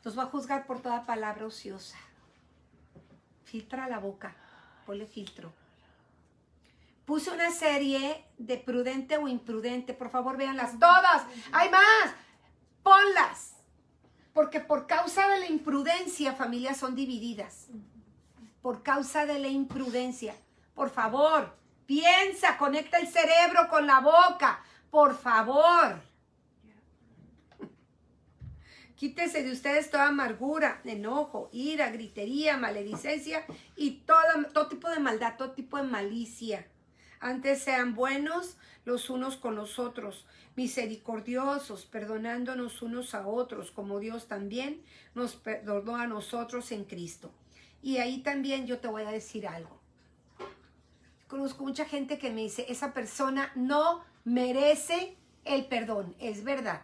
nos va a juzgar por toda palabra ociosa. Filtra la boca, ponle filtro. Puse una serie de prudente o imprudente, por favor véanlas todas. ¡Hay más! Ponlas. Porque por causa de la imprudencia, familias son divididas. Por causa de la imprudencia. Por favor, piensa, conecta el cerebro con la boca. Por favor. Quítese de ustedes toda amargura, enojo, ira, gritería, maledicencia y todo tipo de maldad, todo tipo de malicia. Antes sean buenos los unos con los otros, misericordiosos, perdonándonos unos a otros, como Dios también nos perdonó a nosotros en Cristo. Y ahí también yo te voy a decir algo. Conozco mucha gente que me dice, esa persona no merece el perdón. Es verdad.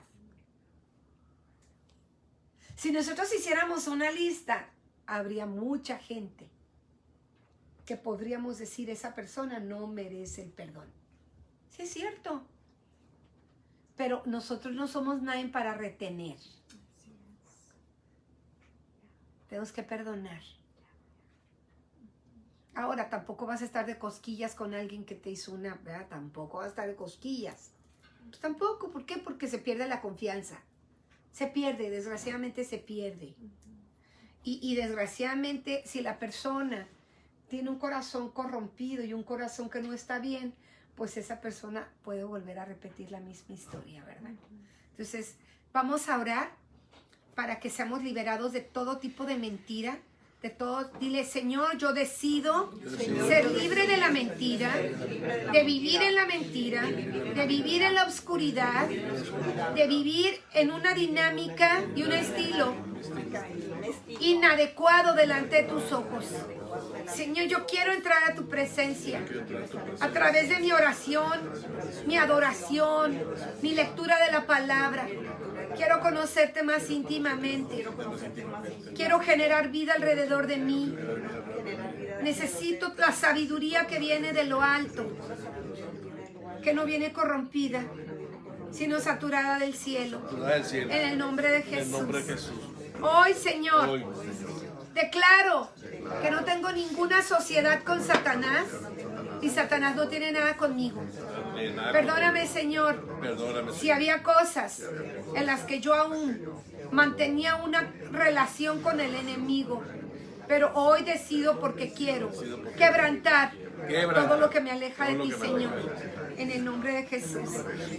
Si nosotros hiciéramos una lista, habría mucha gente que podríamos decir, esa persona no merece el perdón. Sí, es cierto. Pero nosotros no somos nadie para retener. Tenemos que perdonar. Ahora, tampoco vas a estar de cosquillas con alguien que te hizo una, ¿verdad? Tampoco vas a estar de cosquillas. Pues tampoco, ¿por qué? Porque se pierde la confianza. se pierde, desgraciadamente se pierde. Y desgraciadamente, si la persona tiene un corazón corrompido y un corazón que no está bien, pues esa persona puede volver a repetir la misma historia, ¿verdad? Entonces, vamos a orar para que seamos liberados de todo tipo de mentira, de todo. Dile, Señor, yo decido ser libre de la mentira, de vivir en la mentira, de vivir en la oscuridad, de vivir en una dinámica y un estilo inadecuado delante de tus ojos. Señor, yo quiero entrar a tu presencia a través de mi oración, mi adoración, mi lectura de la palabra. Quiero conocerte más íntimamente. Quiero generar vida alrededor de mí. Necesito la sabiduría que viene de lo alto, que no viene corrompida, sino saturada del cielo. En el nombre de Jesús. Hoy, Señor, Hoy, declaro que no tengo ninguna sociedad con Satanás y Satanás no tiene nada conmigo. Perdóname, Señor, perdóname, si había cosas en las que yo aún mantenía una relación con el enemigo, pero hoy decido porque quiero quebrantar todo lo que me aleja de ti, Señor, en el nombre de Jesús.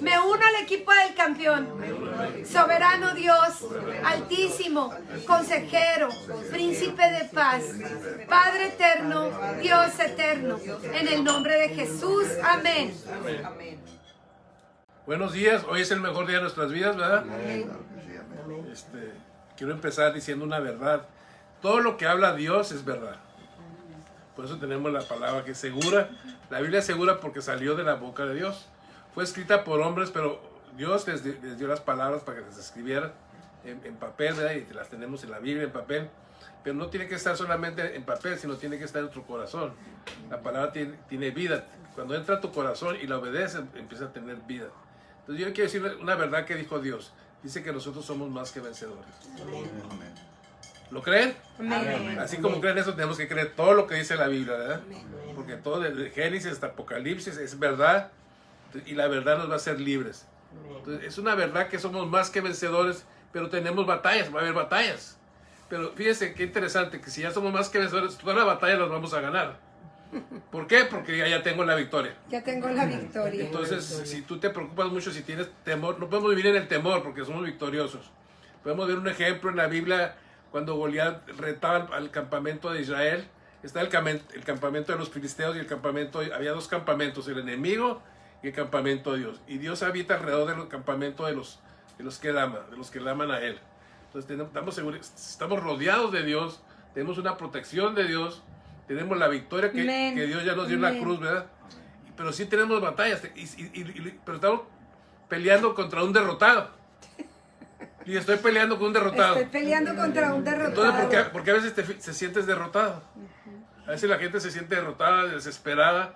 Me uno al equipo del campeón. Soberano Dios, altísimo, consejero, príncipe de paz, Padre eterno, Dios eterno, en el nombre de Jesús. Amén. Buenos días, hoy es el mejor día de nuestras vidas, ¿verdad? Quiero empezar diciendo una verdad. Todo lo que habla Dios es verdad. Por eso tenemos la palabra que es segura. La Biblia es segura porque salió de la boca de Dios. Fue escrita por hombres, pero Dios les dio las palabras para que las escribieran en papel, ¿verdad? Y las tenemos en la Biblia en papel. Pero no tiene que estar solamente en papel, sino tiene que estar en tu corazón. La palabra tiene vida. Cuando entra a tu corazón y la obedeces, empieza a tener vida. Entonces yo quiero decir una verdad que dijo Dios. Dice que nosotros somos más que vencedores. ¿Lo creen? Amén. Así como creen eso, tenemos que creer todo lo que dice la Biblia, ¿verdad? Porque todo desde Génesis hasta Apocalipsis es verdad y la verdad nos va a hacer libres. Entonces, es una verdad que somos más que vencedores, pero tenemos batallas, va a haber batallas. Pero fíjense qué interesante, que si ya somos más que vencedores, todas las batallas las vamos a ganar. ¿Por qué? Porque ya tengo la victoria. Ya tengo la victoria. Entonces, si tú te preocupas mucho, si tienes temor, no podemos vivir en el temor porque somos victoriosos. Podemos ver un ejemplo en la Biblia cuando Goliat retaba al campamento de Israel. Está el campamento de los filisteos y el campamento, había dos campamentos, el enemigo y el campamento de Dios. Y Dios habita alrededor del campamento de los que él ama, de los que le aman a él. Entonces estamos rodeados de Dios, tenemos una protección de Dios, tenemos la victoria que Dios ya nos dio en la cruz, ¿verdad? Pero sí tenemos batallas, pero estamos peleando contra un derrotado. Y estoy peleando con un derrotado. Estoy peleando contra un derrotado. Entonces, ¿por qué a veces te sientes derrotado? A veces la gente se siente derrotada, desesperada.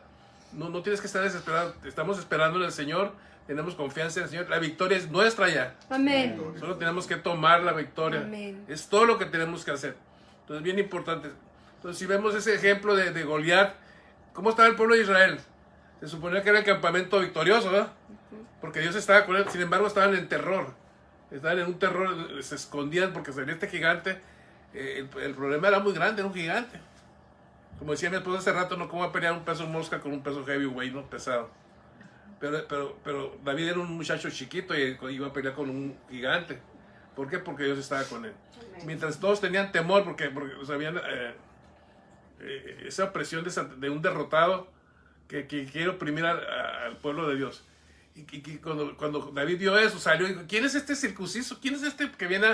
No tienes que estar desesperado. Estamos esperando en el Señor. Tenemos confianza en el Señor. La victoria es nuestra ya. Amén. Solo tenemos que tomar la victoria. Amén. Es todo lo que tenemos que hacer. Entonces, bien importante. Entonces, si vemos ese ejemplo de Goliat, ¿cómo estaba el pueblo de Israel? Se suponía que era el campamento victorioso, ¿verdad? Porque Dios estaba con él. Sin embargo, estaban en terror. Estaban en un terror, se escondían porque salía este gigante. El problema era muy grande, era un gigante. Como decía mi esposa hace rato, no, ¿cómo va a pelear un peso mosca con un peso heavyweight, no? Pesado. Pero David era un muchacho chiquito y iba a pelear con un gigante. ¿Por qué? Porque Dios estaba con él. Mientras todos tenían temor porque sabían esa opresión de un derrotado que quiere oprimir al pueblo de Dios. Y cuando David vio eso, salió y dijo, ¿quién es este circunciso? ¿Quién es este que viene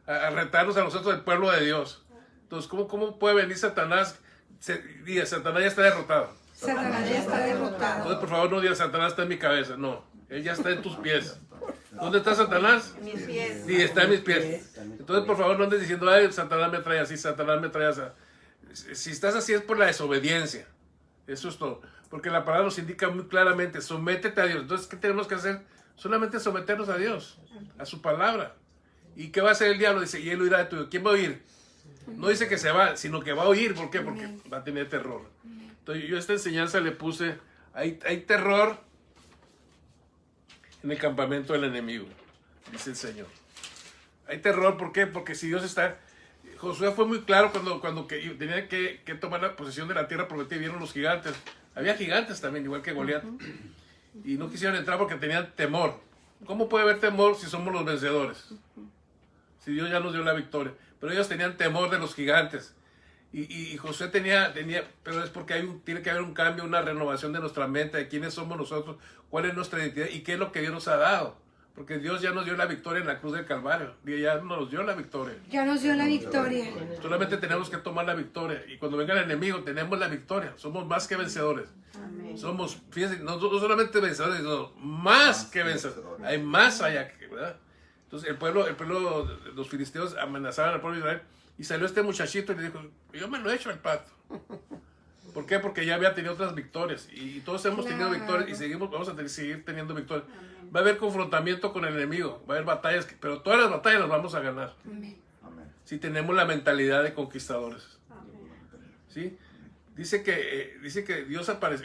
a retarnos a nosotros, el pueblo de Dios? Entonces, ¿cómo puede venir Satanás? Satanás ya está derrotado. Satanás ya está derrotado. Entonces, por favor, no digas, Satanás está en mi cabeza. No, él ya está en tus pies. ¿Dónde está Satanás? En mis pies. Sí, está en mis pies. Entonces, por favor, no andes diciendo, ay, Satanás me trae así, Satanás me trae así. Si estás así es por la desobediencia. Eso es todo. Porque la palabra nos indica muy claramente, sométete a Dios. Entonces, ¿qué tenemos que hacer? Solamente someternos a Dios, a su palabra. ¿Y qué va a hacer el diablo? Dice, y él huirá de tuyo. ¿Quién va a oír? No dice que se va, sino que va a oír. ¿Por qué? Porque va a tener terror. Entonces, yo a esta enseñanza le puse, hay terror en el campamento del enemigo, dice el Señor. Hay terror, ¿por qué? Porque si Dios está... Josué fue muy claro cuando tenía que tomar la posesión de la tierra prometida y vieron los gigantes. Había gigantes también, igual que Goliat. Y no quisieron entrar porque tenían temor. ¿Cómo puede haber temor si somos los vencedores? Si Dios ya nos dio la victoria. Pero ellos tenían temor de los gigantes. Y Josué tenía, pero es porque tiene que haber un cambio, una renovación de nuestra mente, de quiénes somos nosotros, cuál es nuestra identidad y qué es lo que Dios nos ha dado. Porque Dios ya nos dio la victoria en la cruz del Calvario. Y ya nos dio la victoria. Ya nos dio la victoria. Solamente tenemos que tomar la victoria. Y cuando venga el enemigo, tenemos la victoria. Somos más que vencedores. Amén. Somos, fíjense, no solamente vencedores, sino más que vencedores. Hay más allá, ¿verdad? Entonces el pueblo, los filisteos amenazaban al pueblo de Israel. Y salió este muchachito y le dijo, yo me lo he hecho al pacto. ¿Por qué? Porque ya había tenido otras victorias. Y todos hemos tenido victorias y vamos a seguir teniendo victorias. Va a haber confrontamiento con el enemigo, va a haber batallas, pero todas las batallas las vamos a ganar. Amén. Si tenemos la mentalidad de conquistadores. ¿Sí? Dice que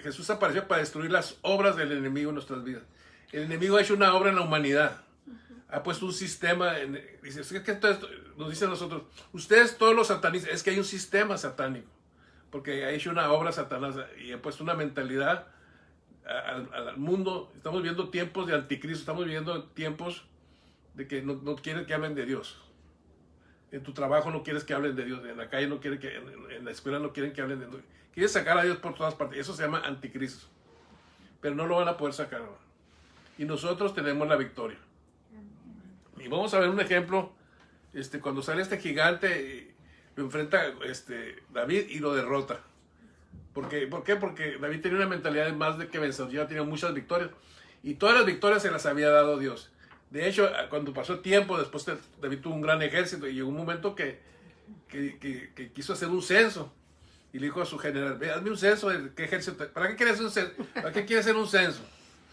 Jesús apareció para destruir las obras del enemigo en nuestras vidas. El enemigo ha hecho una obra en la humanidad. Ha puesto un sistema, dice, es que nos dicen nosotros, ustedes todos los satanistas, es que hay un sistema satánico, porque ha hecho una obra satanás y ha puesto una mentalidad al mundo. Estamos viviendo tiempos de anticristo, estamos viviendo tiempos de que no quieren que hablen de Dios. En tu trabajo no quieres que hablen de Dios, en la calle no quieren que, en la escuela no quieren que hablen de Dios. Quieren sacar a Dios por todas partes, eso se llama anticristo. Pero no lo van a poder sacar ahora. Y nosotros tenemos la victoria. Y vamos a ver un ejemplo, cuando sale este gigante, lo enfrenta David y lo derrota. ¿Por qué? Porque David tenía una mentalidad de más de que vencedor, ya tenía muchas victorias. Y todas las victorias se las había dado Dios. De hecho, cuando pasó tiempo, después David tuvo un gran ejército y llegó un momento que quiso hacer un censo. Y le dijo a su general, ve, hazme un censo de qué ejército. ¿Para qué quieres un censo? ¿Para qué quieres hacer un censo?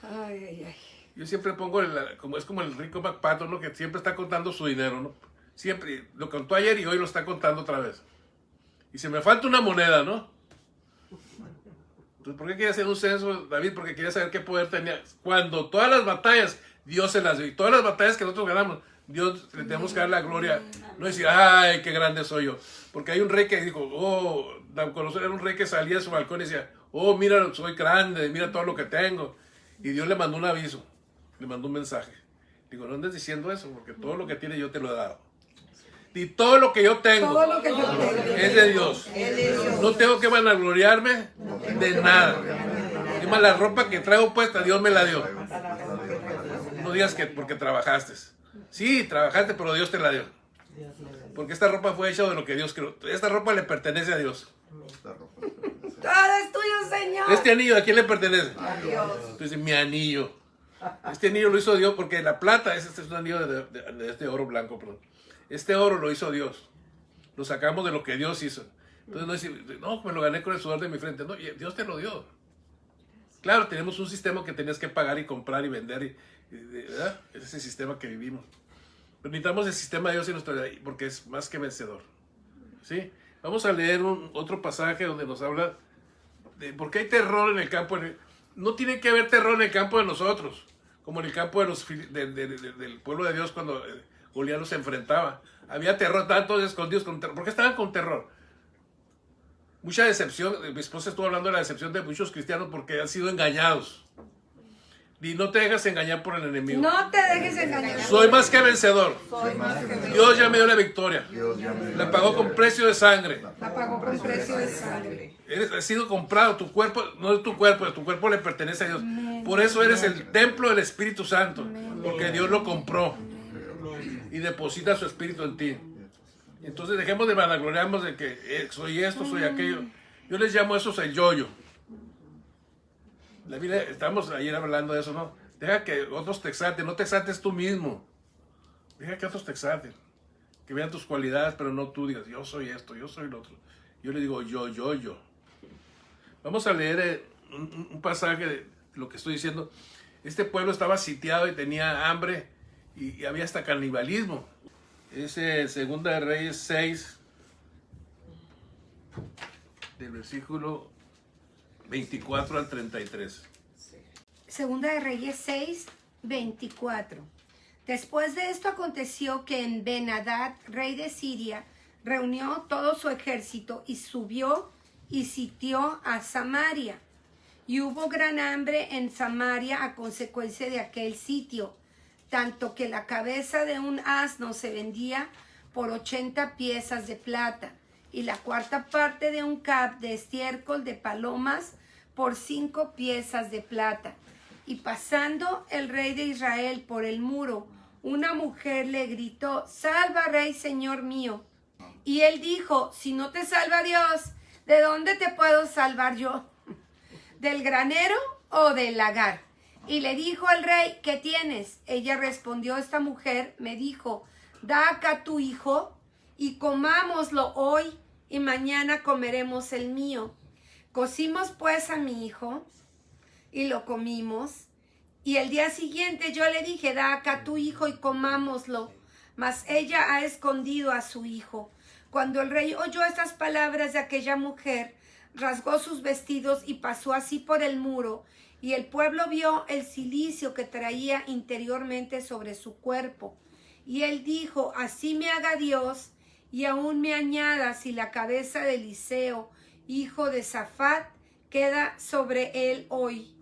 Ay, ay, ay. Yo siempre pongo, es como el rico MacPato, ¿no? Que siempre está contando su dinero, ¿no? Siempre, lo contó ayer y hoy lo está contando otra vez. Y se me falta una moneda, ¿no? Entonces, ¿por qué quería hacer un censo, David? Porque quería saber qué poder tenía. Cuando todas las batallas, Dios se las dio. Y todas las batallas que nosotros ganamos, Dios le tenemos que dar la gloria. No decir, ay, qué grande soy yo. Porque hay un rey que dijo, oh, Nabucodonosor era un rey que salía de su balcón y decía, oh, mira, soy grande, mira todo lo que tengo. Y Dios le mandó un aviso, le mandó un mensaje. Digo, no andes diciendo eso, porque todo lo que tienes yo te lo he dado. Y todo lo que yo tengo Todo lo que yo tengo es de Dios. No tengo que vanagloriarme de nada. Es más, la ropa que traigo puesta, Dios me la dio. No digas que porque trabajaste. Sí, trabajaste, pero Dios te la dio. Porque esta ropa fue hecha de lo que Dios creó. Esta ropa le pertenece a Dios. Todo es tuyo, Señor. ¿Este anillo a quién le pertenece? A Dios. Entonces, mi anillo. Este anillo lo hizo Dios porque la plata, este es un anillo de este oro blanco, perdón. Este oro lo hizo Dios. Lo sacamos de lo que Dios hizo. Entonces no decir, no, me lo gané con el sudor de mi frente. No, Dios te lo dio. Claro, tenemos un sistema que tenías que pagar y comprar y vender, ¿verdad? Es ese sistema que vivimos. Pero necesitamos el sistema de Dios en nuestra vida porque es más que vencedor. ¿Sí? Vamos a leer otro pasaje donde nos habla de por qué hay terror en el campo. No tiene que haber terror en el campo de nosotros, como en el campo del pueblo de Dios cuando Goliat los enfrentaba. Había terror, estaban todos escondidos con terror. ¿Por qué estaban con terror? Mucha decepción. Mi esposa estuvo hablando de la decepción de muchos cristianos porque han sido engañados. Y no te dejes engañar por el enemigo. No te dejes engañar. Soy más que vencedor. Soy más que vencedor. Dios ya me dio la victoria. La pagó con precio de sangre. La pagó con precio de sangre. Has sido comprado. Tu cuerpo no es tu cuerpo le pertenece a Dios. Por eso eres el templo del Espíritu Santo. Porque Dios lo compró. Y deposita su espíritu en ti. Entonces dejemos de vanagloriarnos de que soy esto, soy aquello. Yo les llamo eso el yo-yo. La Biblia, estamos ayer hablando de eso, ¿no? Deja que otros te exalten, no te exaltes tú mismo. Deja que otros te exalten. Que vean tus cualidades, pero no tú digas, yo soy esto, yo soy lo otro. Yo le digo yo. Vamos a leer un pasaje de lo que estoy diciendo. Este pueblo estaba sitiado y tenía hambre y había hasta canibalismo. Es Segunda de Reyes 6, del versículo 24 al 33. Segunda de Reyes 6, 24. Después de esto aconteció que en Ben-Hadad, rey de Siria, reunió todo su ejército y subió y sitió a Samaria. Y hubo gran hambre en Samaria a consecuencia de aquel sitio, tanto que la cabeza de un asno se vendía por 80 piezas de plata, y la cuarta parte de un cab de estiércol de palomas por 5 piezas de plata. Y pasando el rey de Israel por el muro, una mujer le gritó: «Salva, rey, señor mío». Y él dijo: «Si no te salva Dios, ¿de dónde te puedo salvar yo? ¿Del granero o del lagar?». Y le dijo el rey: «¿Qué tienes?». Ella respondió: «Esta mujer me dijo: da acá tu hijo y comámoslo hoy y mañana comeremos el mío». Cocimos pues a mi hijo y lo comimos. Y el día siguiente yo le dije: da acá tu hijo y comámoslo. Mas ella ha escondido a su hijo. Cuando el rey oyó estas palabras de aquella mujer, rasgó sus vestidos y pasó así por el muro. Y el pueblo vio el cilicio que traía interiormente sobre su cuerpo. Y él dijo: así me haga Dios, y aún me añada, si la cabeza de Eliseo, hijo de Safat, queda sobre él hoy.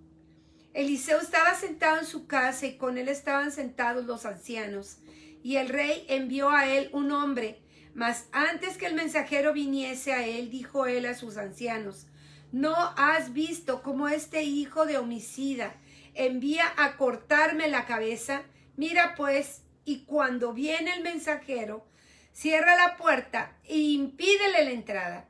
Eliseo estaba sentado en su casa y con él estaban sentados los ancianos. Y el rey envió a él un hombre, mas antes que el mensajero viniese a él, dijo él a sus ancianos: ¿no has visto cómo este hijo de homicida envía a cortarme la cabeza? Mira pues, y cuando viene el mensajero, cierra la puerta e impídele la entrada.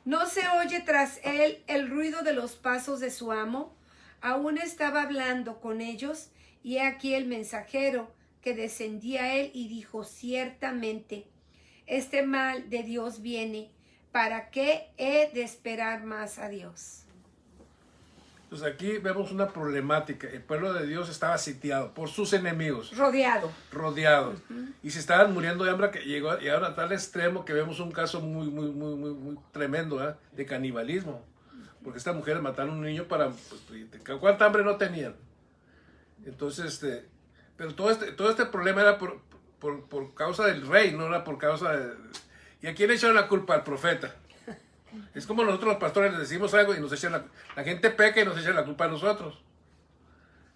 ¿No se oye tras él el ruido de los pasos de su amo? Aún estaba hablando con ellos, y he aquí el mensajero que descendía a él y dijo: ciertamente, este mal de Dios viene. ¿Para qué he de esperar más a Dios? Entonces aquí vemos una problemática. El pueblo de Dios estaba sitiado por sus enemigos, Rodeado. rodeados, y se estaban muriendo de hambre, que llegaron a tal extremo que vemos un caso muy tremendo, ¿eh?, de canibalismo. Porque estas mujeres mataron a un niño para... Pues, ¿cuánta hambre no tenían? Entonces, pero todo este problema era por causa del rey, no era por causa de... ¿Y a quién le echaron la culpa? Al profeta. Es como nosotros los pastores les decimos algo y nos echan la gente peca y nos echan la culpa a nosotros.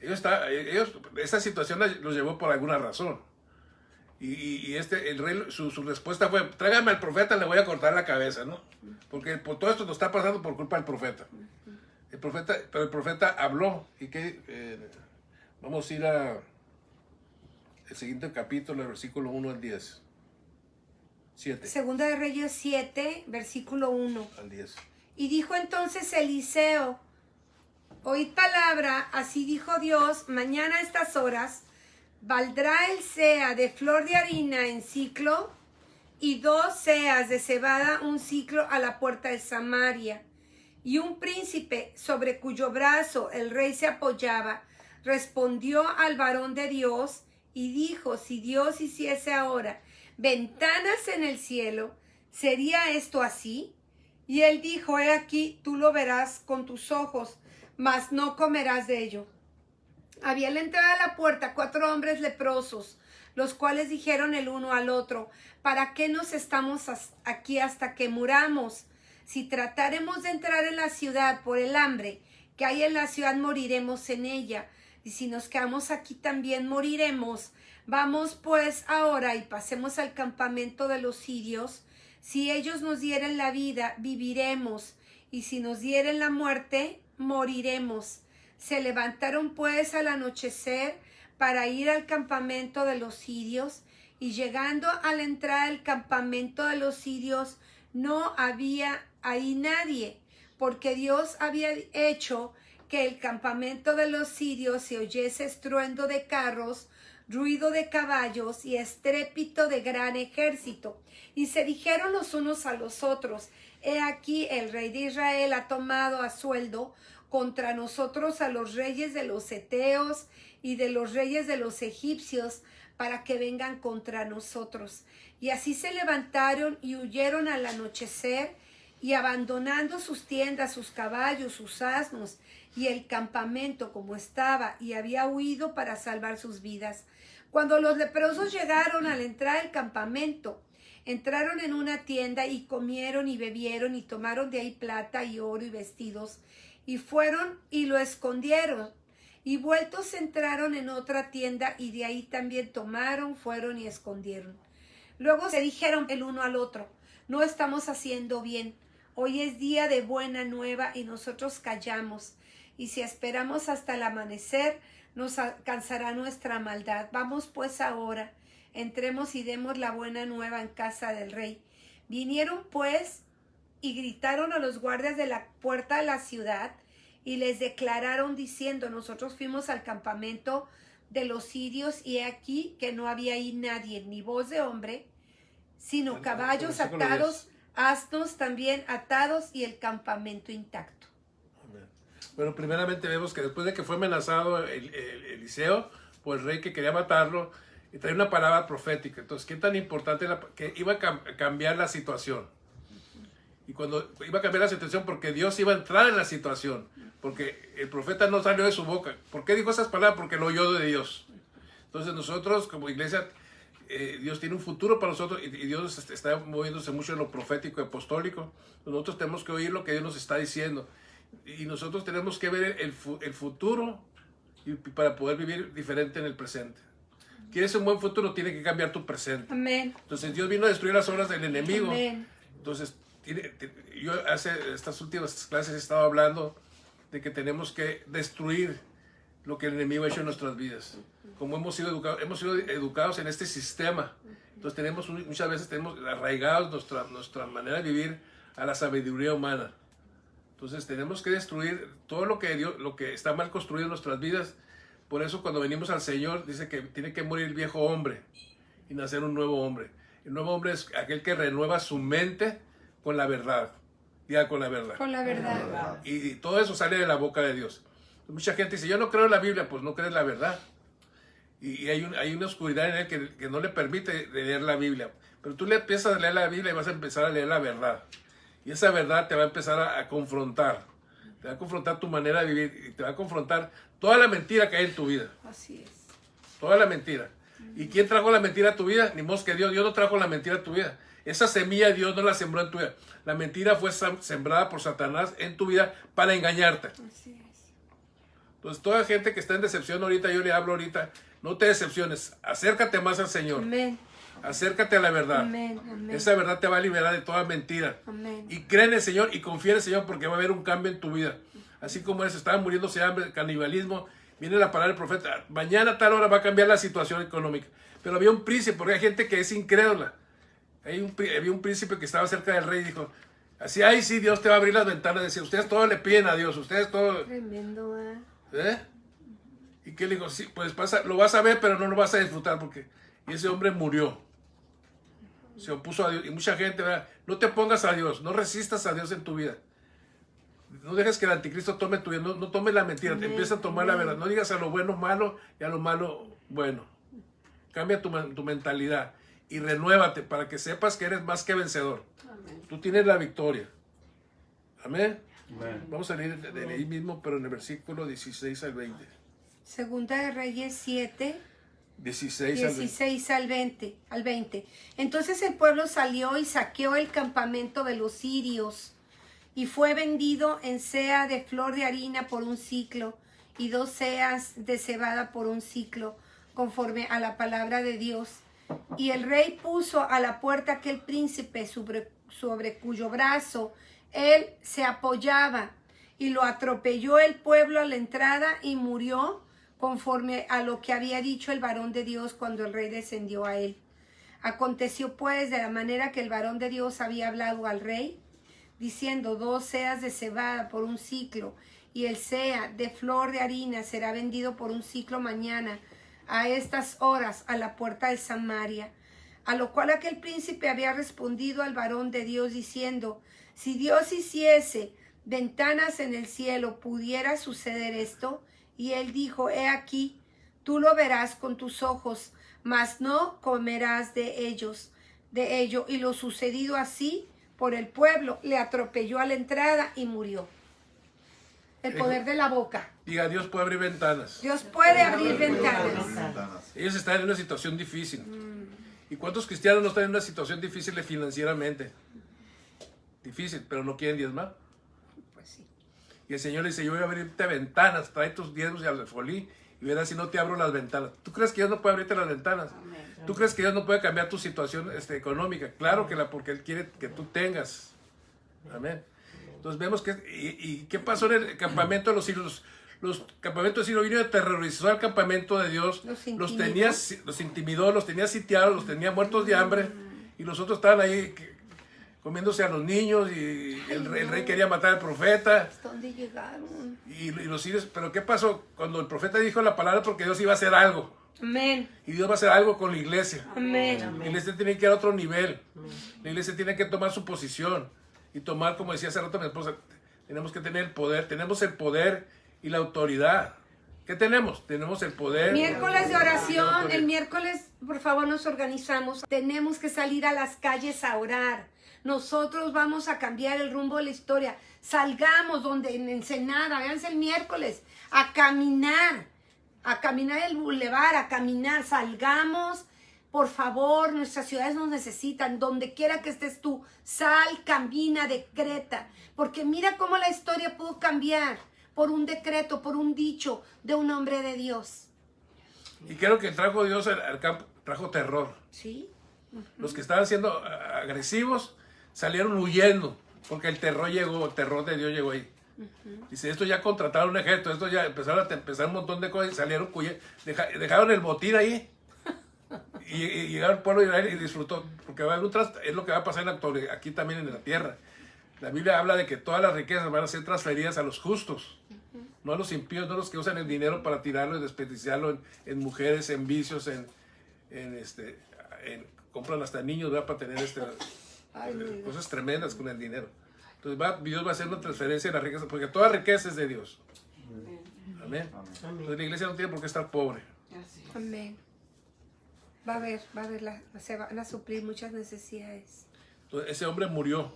Esta situación los llevó por alguna razón. Y el rey, su respuesta fue: tráigame al profeta, le voy a cortar la cabeza, ¿no? Porque por todo esto nos está pasando por culpa del profeta. Pero el profeta habló. Y vamos a ir a el siguiente capítulo, el versículo 1 al 10. 7. Segunda de Reyes 7, versículo 1. Al 10. Y dijo entonces Eliseo: oíd palabra, así dijo Dios, mañana a estas horas valdrá el seah de flor de harina en siclo, y 2 seas de cebada un siclo a la puerta de Samaria. Y un príncipe sobre cuyo brazo el rey se apoyaba respondió al varón de Dios y dijo: si Dios hiciese ahora ventanas en el cielo, ¿sería esto así? Y él dijo: he aquí, tú lo verás con tus ojos, mas no comerás de ello. Había en la entrada de la puerta 4 hombres leprosos, los cuales dijeron el uno al otro: ¿para qué nos estamos aquí hasta que muramos? Si tratáremos de entrar en la ciudad por el hambre que hay en la ciudad, moriremos en ella. Y si nos quedamos aquí, también moriremos. Vamos pues ahora y pasemos al campamento de los sirios. Si ellos nos dieren la vida, viviremos, y si nos dieren la muerte, moriremos. Se levantaron pues al anochecer para ir al campamento de los sirios, y llegando a la entrada del campamento de los sirios, no había ahí nadie, porque Dios había hecho que el campamento de los sirios se oyese estruendo de carros, ruido de caballos y estrépito de gran ejército. Y se dijeron los unos a los otros: he aquí, el rey de Israel ha tomado a sueldo contra nosotros a los reyes de los heteos y de los reyes de los egipcios, para que vengan contra nosotros. Y así se levantaron y huyeron al anochecer, y abandonando sus tiendas, sus caballos, sus asnos y el campamento como estaba, y había huido para salvar sus vidas. Cuando los leprosos llegaron a la entrada del campamento, entraron en una tienda y comieron y bebieron y tomaron de ahí plata y oro y vestidos y fueron y lo escondieron. Y vueltos entraron en otra tienda y de ahí también tomaron, fueron y escondieron. Luego se dijeron el uno al otro, no estamos haciendo bien. Hoy es día de buena nueva y nosotros callamos. Y si esperamos hasta el amanecer, nos alcanzará nuestra maldad. Vamos pues ahora, entremos y demos la buena nueva en casa del rey. Vinieron pues y gritaron a los guardias de la puerta de la ciudad y les declararon diciendo, nosotros fuimos al campamento de los sirios y he aquí que no había ahí nadie, ni voz de hombre, sino caballos atados, asnos también atados y el campamento intacto. Bueno, primeramente vemos que después de que fue amenazado Eliseo por el rey que quería matarlo, y trae una palabra profética. Entonces, ¿qué tan importante era? Que iba a cambiar la situación. Y cuando iba a cambiar la situación, porque Dios iba a entrar en la situación. Porque el profeta no salió de su boca. ¿Por qué dijo esas palabras? Porque lo oyó de Dios. Entonces nosotros como iglesia, Dios tiene un futuro para nosotros y Dios está moviéndose mucho en lo profético y apostólico. Nosotros tenemos que oír lo que Dios nos está diciendo. Y nosotros tenemos que ver el futuro para poder vivir diferente en el presente. ¿Quieres un buen futuro? Tiene que cambiar tu presente. Amén. Entonces Dios vino a destruir las obras del enemigo. Amén. Entonces yo hace estas últimas clases he estado hablando de que tenemos que destruir lo que el enemigo ha hecho en nuestras vidas. Como hemos sido educados en este sistema. Entonces muchas veces tenemos arraigados nuestra manera de vivir a la sabiduría humana. Entonces tenemos que destruir todo lo que está mal construido en nuestras vidas. Por eso cuando venimos al Señor dice que tiene que morir el viejo hombre y nacer un nuevo hombre. El nuevo hombre es aquel que renueva su mente con la verdad. Diga con la verdad. Con la verdad. Y todo eso sale de la boca de Dios. Mucha gente dice, yo no creo en la Biblia, pues no crees la verdad. Y hay una oscuridad en él que no le permite leer la Biblia. Pero tú le empiezas a leer la Biblia y vas a empezar a leer la verdad. Y esa verdad te va a empezar a confrontar. Te va a confrontar tu manera de vivir y te va a confrontar toda la mentira que hay en tu vida. Así es. Toda la mentira. ¿Y quién trajo la mentira a tu vida? Ni más que Dios. Dios no trajo la mentira a tu vida. Esa semilla Dios no la sembró en tu vida. La mentira fue sembrada por Satanás en tu vida para engañarte. Así es. Entonces, toda gente que está en decepción ahorita, yo le hablo ahorita, no te decepciones. Acércate más al Señor. Amén. Acércate a la verdad. Amén. Amén. Esa verdad te va a liberar de toda mentira. Amén. Y cree en el Señor y confía en el Señor porque va a haber un cambio en tu vida. Así como estaban muriéndose de hambre, canibalismo, viene la palabra del profeta. Mañana a tal hora va a cambiar la situación económica. Pero había un príncipe, porque hay gente que es incrédula. Había un príncipe que estaba cerca del rey y dijo, así, ay, sí, Dios te va a abrir las ventanas. Decía, ustedes todo le piden a Dios, ustedes todo... Tremendo, ¿eh? ¿Eh? Y que le dijo, sí, pues lo vas a ver, pero no lo vas a disfrutar porque... Y ese hombre murió. Se opuso a Dios. Y mucha gente, ¿verdad? No te pongas a Dios, no resistas a Dios en tu vida. No dejes que el anticristo tome tu vida, no tomes la mentira, Amén. empieza a tomar la verdad. No digas a lo bueno malo y a lo malo bueno. Cambia tu mentalidad y renuévate para que sepas que eres más que vencedor. Amén. Tú tienes la victoria. Amén. Amén. Vamos a leer de ahí mismo, pero en el versículo 16 al 20. Segunda de Reyes 7, 16 al 20. 16 al 20. Entonces el pueblo salió y saqueó el campamento de los sirios y fue vendido en sea de flor de harina por un siclo y 2 seas de cebada por un siclo, conforme a la palabra de Dios. Y el rey puso a la puerta aquel príncipe sobre cuyo brazo él se apoyaba, y lo atropelló el pueblo a la entrada y murió, conforme a lo que había dicho el varón de Dios cuando el rey descendió a él. Aconteció pues de la manera que el varón de Dios había hablado al rey, diciendo, 2 seas de cebada por un siclo, y el sea de flor de harina será vendido por un siclo mañana, a estas horas, a la puerta de Samaria. A lo cual aquel príncipe había respondido al varón de Dios, diciendo, si Dios hiciese ventanas en el cielo, ¿pudiera suceder esto? Y él dijo, he aquí, tú lo verás con tus ojos, mas no comerás de ello. Y lo sucedido así por el pueblo, le atropelló a la entrada y murió. El poder de la boca. Diga, Dios puede abrir ventanas. Dios puede abrir ventanas. Ellos están en una situación difícil. ¿Y cuántos cristianos no están en una situación difícil financieramente? Difícil, pero no quieren diezmar. Pues sí. Y el Señor le dice, yo voy a abrirte ventanas, trae tus diezmos y alfolí y verás si no te abro las ventanas. ¿Tú crees que Dios no puede abrirte las ventanas? ¿Tú crees que Dios no puede cambiar tu situación económica? Claro que porque Él quiere que tú tengas. Amén. Entonces vemos que... ¿Y qué pasó en el campamento de los siglos? Los campamentos de Silo vino y aterrorizó al campamento de Dios. Los intimidó, los tenía sitiados, los tenía muertos de hambre. Y los otros estaban ahí comiéndose a los niños y el rey quería matar al profeta. ¿Dónde llegaron? Y los sirios, pero ¿qué pasó? Cuando el profeta dijo la palabra, porque Dios iba a hacer algo. Amén. Y Dios va a hacer algo con la iglesia. Amén. La iglesia tiene que ir a otro nivel. La iglesia tiene que tomar su posición. Y tomar, como decía hace rato mi esposa, tenemos que tener el poder. Tenemos el poder y la autoridad. ¿Qué tenemos? Tenemos el poder. Miércoles de oración. El miércoles, por favor, nos organizamos. Tenemos que salir a las calles a orar. Nosotros vamos a cambiar el rumbo de la historia. Salgamos donde en Ensenada, véanse el miércoles, a caminar el bulevar, a caminar, salgamos, por favor, nuestras ciudades nos necesitan, donde quiera que estés tú, sal, camina, decreta, porque mira cómo la historia pudo cambiar por un decreto, por un dicho de un hombre de Dios. Y creo que trajo Dios al campo, trajo terror. ¿Sí? Los que estaban siendo agresivos salieron huyendo, porque el terror llegó, el terror de Dios llegó ahí. Dice, esto ya contrataron un ejército, esto ya empezaron a empezar un montón de cosas y salieron huyendo, dejaron el botín ahí y llegaron al pueblo de Israel y disfrutó, porque es lo que va a pasar en la actualidad, aquí también en la tierra. La Biblia habla de que todas las riquezas van a ser transferidas a los justos, no a los impíos, no a los que usan el dinero para tirarlo y desperdiciarlo en mujeres, en vicios, compran hasta niños, ¿verdad? Para tener cosas tremendas con el dinero. Entonces Dios va a hacer una transferencia de la riqueza, porque toda riqueza es de Dios. Amén. Entonces la iglesia no tiene por qué estar pobre. Amén. Va a haber, se van a suplir muchas necesidades. Entonces, ese hombre murió,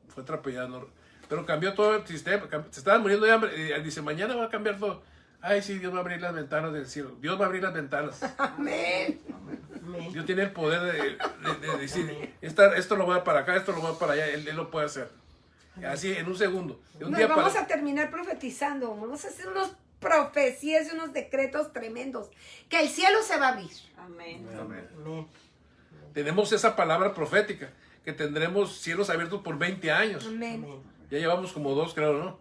fue atropellado, pero cambió todo el sistema, se estaban muriendo de hambre, y él dice, mañana va a cambiar todo. Ay, sí, Dios va a abrir las ventanas del cielo. Dios va a abrir las ventanas. Amén. Dios tiene el poder de decir, esto lo va a dar para acá, esto lo va a dar para allá, Él lo puede hacer. Así, en un segundo. Vamos a terminar profetizando, vamos a hacer unos profecías y unos decretos tremendos, que el cielo se va a abrir. Amén. Amén. Tenemos esa palabra profética, que tendremos cielos abiertos por 20 años. Amén. Ya llevamos como 2, creo, ¿no?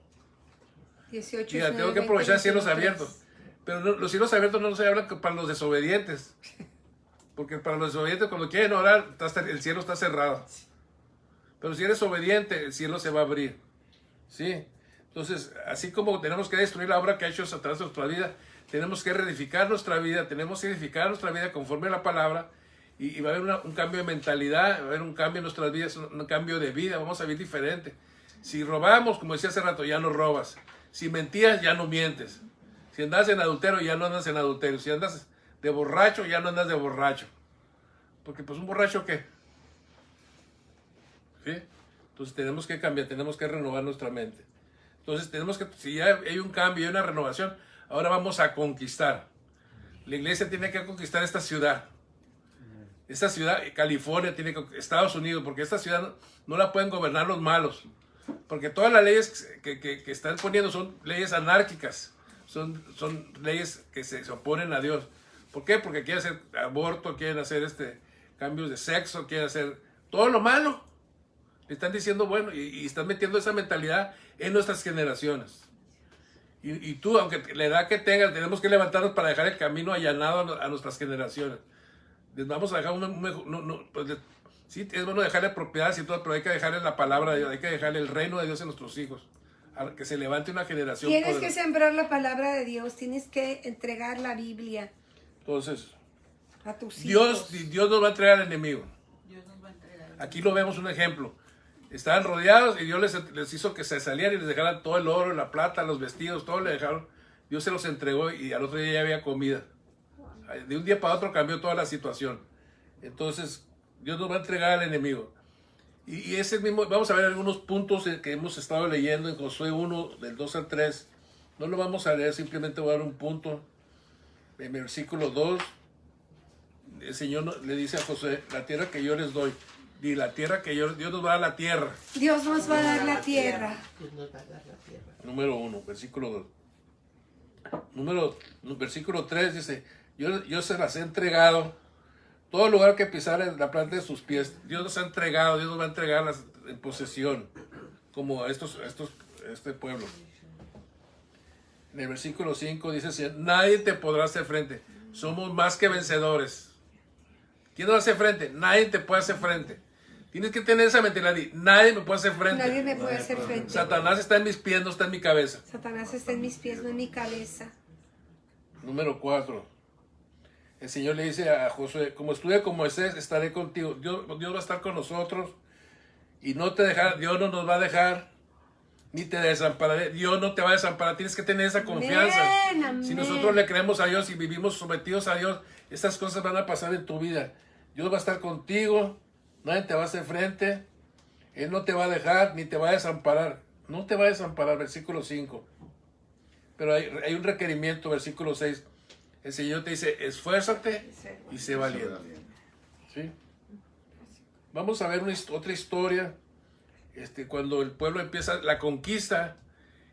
18, Mira, 19, tengo que 20, aprovechar cielos 23. abiertos. Pero los cielos abiertos no se hablan para los desobedientes. Porque para los desobedientes, cuando quieren orar, el cielo está cerrado. Pero si eres obediente, el cielo se va a abrir. ¿Sí? Entonces, así como tenemos que destruir la obra que ha hecho Satanás en nuestra vida, tenemos que reedificar nuestra vida, tenemos que edificar nuestra vida conforme a la palabra, y va a haber un cambio de mentalidad, va a haber un cambio en nuestras vidas, un cambio de vida, vamos a vivir diferente. Si robamos, como decía hace rato, ya no robas. Si mentías, ya no mientes. Si andas en adulterio, ya no andas en adulterio. Si andas de borracho, ya no andas de borracho. Porque pues un borracho, ¿qué? ¿Sí? Entonces tenemos que cambiar, tenemos que renovar nuestra mente. Entonces tenemos que, si ya hay un cambio, hay una renovación, ahora vamos a conquistar. La iglesia tiene que conquistar esta ciudad. Esta ciudad, California, Estados Unidos, porque esta ciudad no la pueden gobernar los malos. Porque todas las leyes que están poniendo son leyes anárquicas. Son leyes que se oponen a Dios. ¿Por qué? Porque quieren hacer aborto, quieren hacer cambios de sexo, quieren hacer todo lo malo. Le están diciendo, bueno, y están metiendo esa mentalidad en nuestras generaciones. Y tú, aunque la edad que tengas, tenemos que levantarnos para dejar el camino allanado a nuestras generaciones. Les vamos a dejar sí, es bueno dejarle propiedades y todo, pero hay que dejarle la palabra de Dios, hay que dejarle el reino de Dios en nuestros hijos. A que se levante una generación Tienes poderosa. que sembrar la palabra de Dios, tienes que entregar la Biblia Entonces, a tus hijos. Dios nos va a entregar al enemigo. Dios nos va a entregar. Aquí lo vemos un ejemplo. Estaban rodeados y Dios les hizo que se salieran y les dejaran todo el oro, la plata, los vestidos, todo le dejaron. Dios se los entregó y al otro día ya había comida. De un día para otro cambió toda la situación. Entonces, Dios nos va a entregar al enemigo. Y ese mismo, vamos a ver algunos puntos que hemos estado leyendo en Josué 1, del 2 al 3. No lo vamos a leer, simplemente voy a dar un punto. En el versículo 2, el Señor le dice a Josué, la tierra que yo les doy, y la tierra que Dios nos va a dar la tierra. Dios nos va a dar la tierra. Dios nos va a dar la tierra. Número 1, versículo 2. Versículo 3 dice, yo se las he entregado, todo lugar que pisara la planta de sus pies, Dios nos ha entregado, Dios nos va a entregar en posesión, como a este pueblo. En el versículo 5 dice así, nadie te podrá hacer frente, somos más que vencedores. ¿Quién nos hace frente? Nadie te puede hacer frente. Tienes que tener esa mentalidad, nadie me puede hacer frente. Nadie me puede hacer frente. Satanás está en mis pies, no está en mi cabeza. Satanás está en mis pies, no en mi cabeza. Número 4. El Señor le dice a Josué, como estuve con Moisés, estaré contigo. Dios va a estar con nosotros y no te dejará, Dios no nos va a dejar, ni te desampararé. Dios no te va a desamparar. Tienes que tener esa confianza. Amén, amén. Si nosotros le creemos a Dios y vivimos sometidos a Dios, estas cosas van a pasar en tu vida. Dios va a estar contigo, nadie te va a hacer frente, Él no te va a dejar, ni te va a desamparar. No te va a desamparar, versículo 5. Pero hay un requerimiento, versículo 6. El Señor te dice, esfuérzate y sé valiente. ¿Sí? Vamos a ver otra historia. Cuando el pueblo empieza la conquista,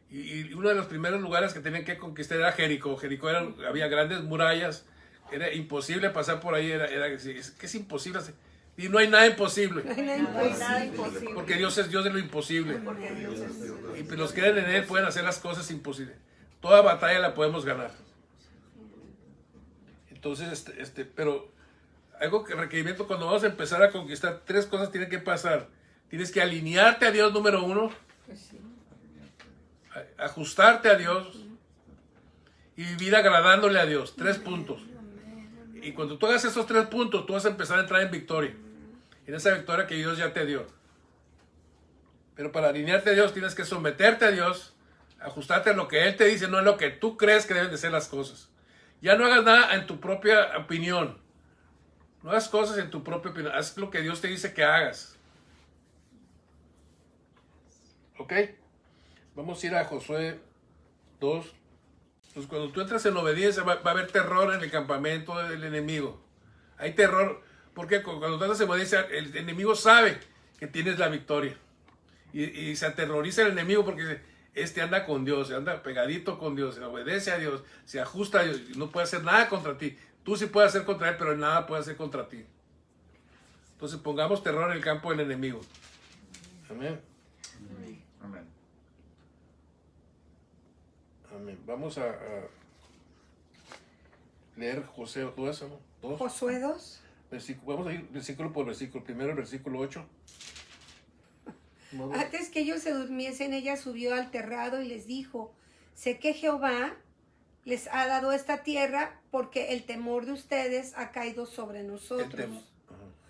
y uno de los primeros lugares que tenían que conquistar era Jericó. Jericó había grandes murallas, era imposible pasar por ahí, es imposible. Y no hay nada imposible, No hay nada No hay nada imposible. imposible. porque Dios es Dios de lo imposible. Porque Dios es Dios. Y los que creen en Él pueden hacer las cosas imposibles. Toda batalla la podemos ganar. Entonces, pero requerimiento cuando vamos a empezar a conquistar, 3 cosas tienen que pasar. Tienes que alinearte a Dios, número 1. Ajustarte a Dios. Y vivir agradándole a Dios. 3 puntos. Y cuando tú hagas esos 3 puntos, tú vas a empezar a entrar en victoria. En esa victoria que Dios ya te dio. Pero para alinearte a Dios tienes que someterte a Dios, ajustarte a lo que Él te dice, no a lo que tú crees que deben de ser las cosas. Ya no hagas nada en tu propia opinión. No hagas cosas en tu propia opinión. Haz lo que Dios te dice que hagas. ¿Ok? Vamos a ir a Josué 2. Pues cuando tú entras en obediencia va a haber terror en el campamento del enemigo. Hay terror. Porque cuando tú entras en obediencia, el enemigo sabe que tienes la victoria. Y se aterroriza el enemigo porque anda con Dios, anda pegadito con Dios, se obedece a Dios, se ajusta a Dios, y no puede hacer nada contra ti. Tú sí puedes hacer contra él, pero nada puede hacer contra ti. Entonces pongamos terror en el campo del enemigo. Amén. Amén. Amén. Vamos a leer Josué 2, ¿no? 2. Josué 2. Vamos a ir versículo por versículo. Primero el versículo 8. Antes que ellos se durmiesen, ella subió al terrado y les dijo, sé que Jehová les ha dado esta tierra porque el temor de ustedes ha caído sobre nosotros.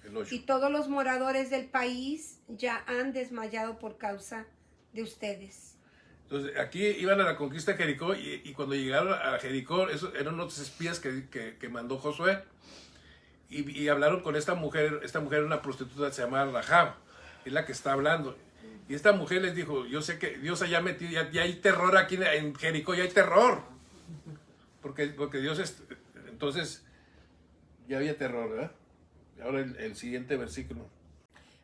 El 8. Y todos los moradores del país ya han desmayado por causa de ustedes. Entonces, aquí iban a la conquista de Jericó y cuando llegaron a Jericó, esos eran otros espías que mandó Josué y hablaron con esta mujer. Esta mujer era una prostituta, se llamaba Rahab, es la que está hablando. Y esta mujer les dijo, yo sé que Dios haya metido, ya hay terror aquí en Jericó, ya hay terror. Porque Dios entonces ya había terror, ¿verdad? Ahora el siguiente versículo.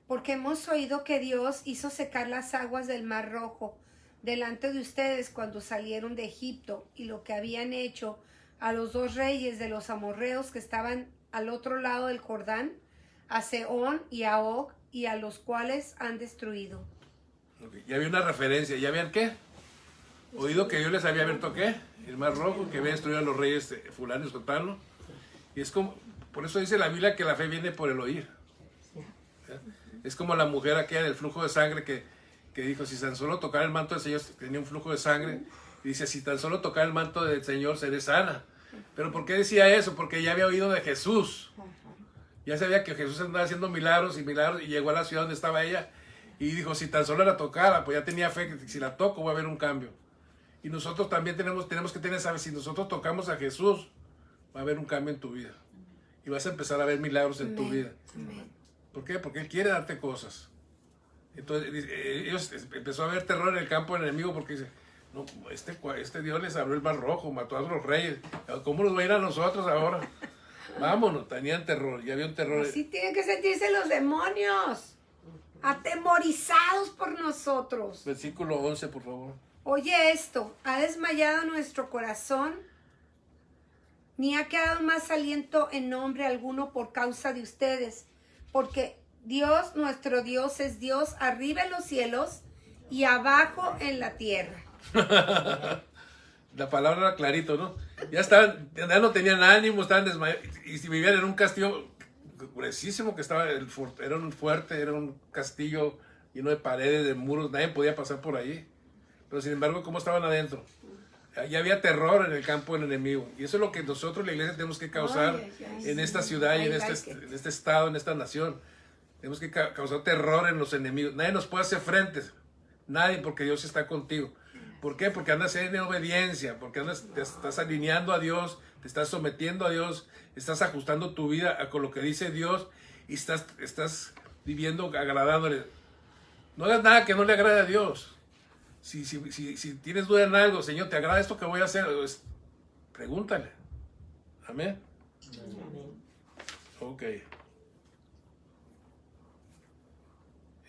Porque hemos oído que Dios hizo secar las aguas del Mar Rojo delante de ustedes cuando salieron de Egipto, y lo que habían hecho a los 2 reyes de los amorreos que estaban al otro lado del Jordán, a Sehón y a Og, y a los cuales han destruido. Okay. Ya había una referencia, ¿ya habían qué? Oído que Dios les había abierto qué? El Mar Rojo, que había destruido a los reyes fulano y sotano. Y es como, por eso dice la Biblia que la fe viene por el oír. ¿Ya? Es como la mujer aquella del flujo de sangre que dijo, si tan solo tocar el manto del Señor, tenía un flujo de sangre, y dice, si tan solo tocar el manto del Señor, seré sana. ¿Pero por qué decía eso? Porque ya había oído de Jesús. Ya sabía que Jesús andaba haciendo milagros, y llegó a la ciudad donde estaba ella, y dijo, si tan solo la tocara, pues ya tenía fe que si la toco va a haber un cambio. Y nosotros también tenemos que tener esa fe, si nosotros tocamos a Jesús, va a haber un cambio en tu vida. Y vas a empezar a ver milagros en tu vida. Amén. ¿Por qué? Porque Él quiere darte cosas. Entonces, ellos empezó a haber terror en el campo del enemigo porque dice, No, este Dios les abrió el mar rojo, mató a los reyes. ¿Cómo nos va a ir a nosotros ahora? Vámonos, tenían terror, ya había un terror. Así tienen que sentirse los demonios, atemorizados por nosotros. Versículo 11, por favor. Oye esto, ¿ha desmayado nuestro corazón? Ni ha quedado más aliento en nombre alguno por causa de ustedes, porque Dios, nuestro Dios, es Dios arriba en los cielos y abajo en la tierra. La palabra era clarito, ¿no? Ya no tenían ánimo, estaban desmayados. Y si vivían en un castillo gruesísimo que estaba, era un fuerte, era un castillo lleno de paredes, de muros, nadie podía pasar por ahí. Pero sin embargo, ¿cómo estaban adentro? Ya había terror en el campo del enemigo. Y eso es lo que nosotros, la iglesia, tenemos que causar en esta ciudad y en este estado, en esta nación. Tenemos que causar terror en los enemigos. Nadie nos puede hacer frente. Nadie, porque Dios está contigo. ¿Por qué? Porque andas en obediencia, porque te estás alineando a Dios, te estás sometiendo a Dios, estás ajustando tu vida con lo que dice Dios y estás viviendo agradándole. No hagas nada que no le agrade a Dios. Si tienes duda en algo, Señor, ¿te agrada esto que voy a hacer? Pues, pregúntale. Amén. Ok.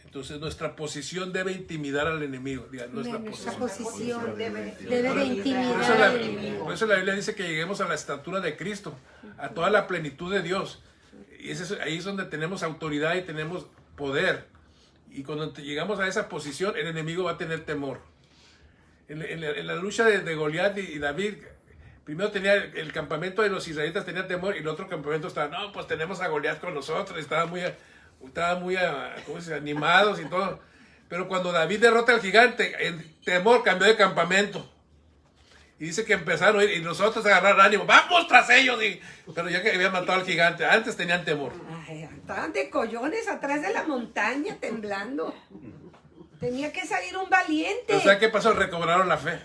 Entonces nuestra posición debe intimidar al enemigo. Diga, nuestra posición debe de Por intimidar eso, al enemigo. por eso la Biblia dice que lleguemos a la estatura de Cristo, a toda la plenitud de Dios. Y ahí es donde tenemos autoridad y tenemos poder. Y cuando llegamos a esa posición, el enemigo va a tener temor. En la lucha de Goliat y David, primero tenía el campamento de los israelitas tenía temor y el otro campamento estaba, no, pues tenemos a Goliat con nosotros. Estaban muy ¿cómo se dice? Animados y todo. Pero cuando David derrota al gigante, el temor cambió de campamento. Y dice que empezaron a ir y nosotros a agarrar ánimo. ¡Vamos tras ellos! Pero ya que habían matado al gigante, antes tenían temor. Ay, estaban de collones atrás de la montaña temblando. Tenía que salir un valiente. Pero ¿sabe qué pasó? Recobraron la fe.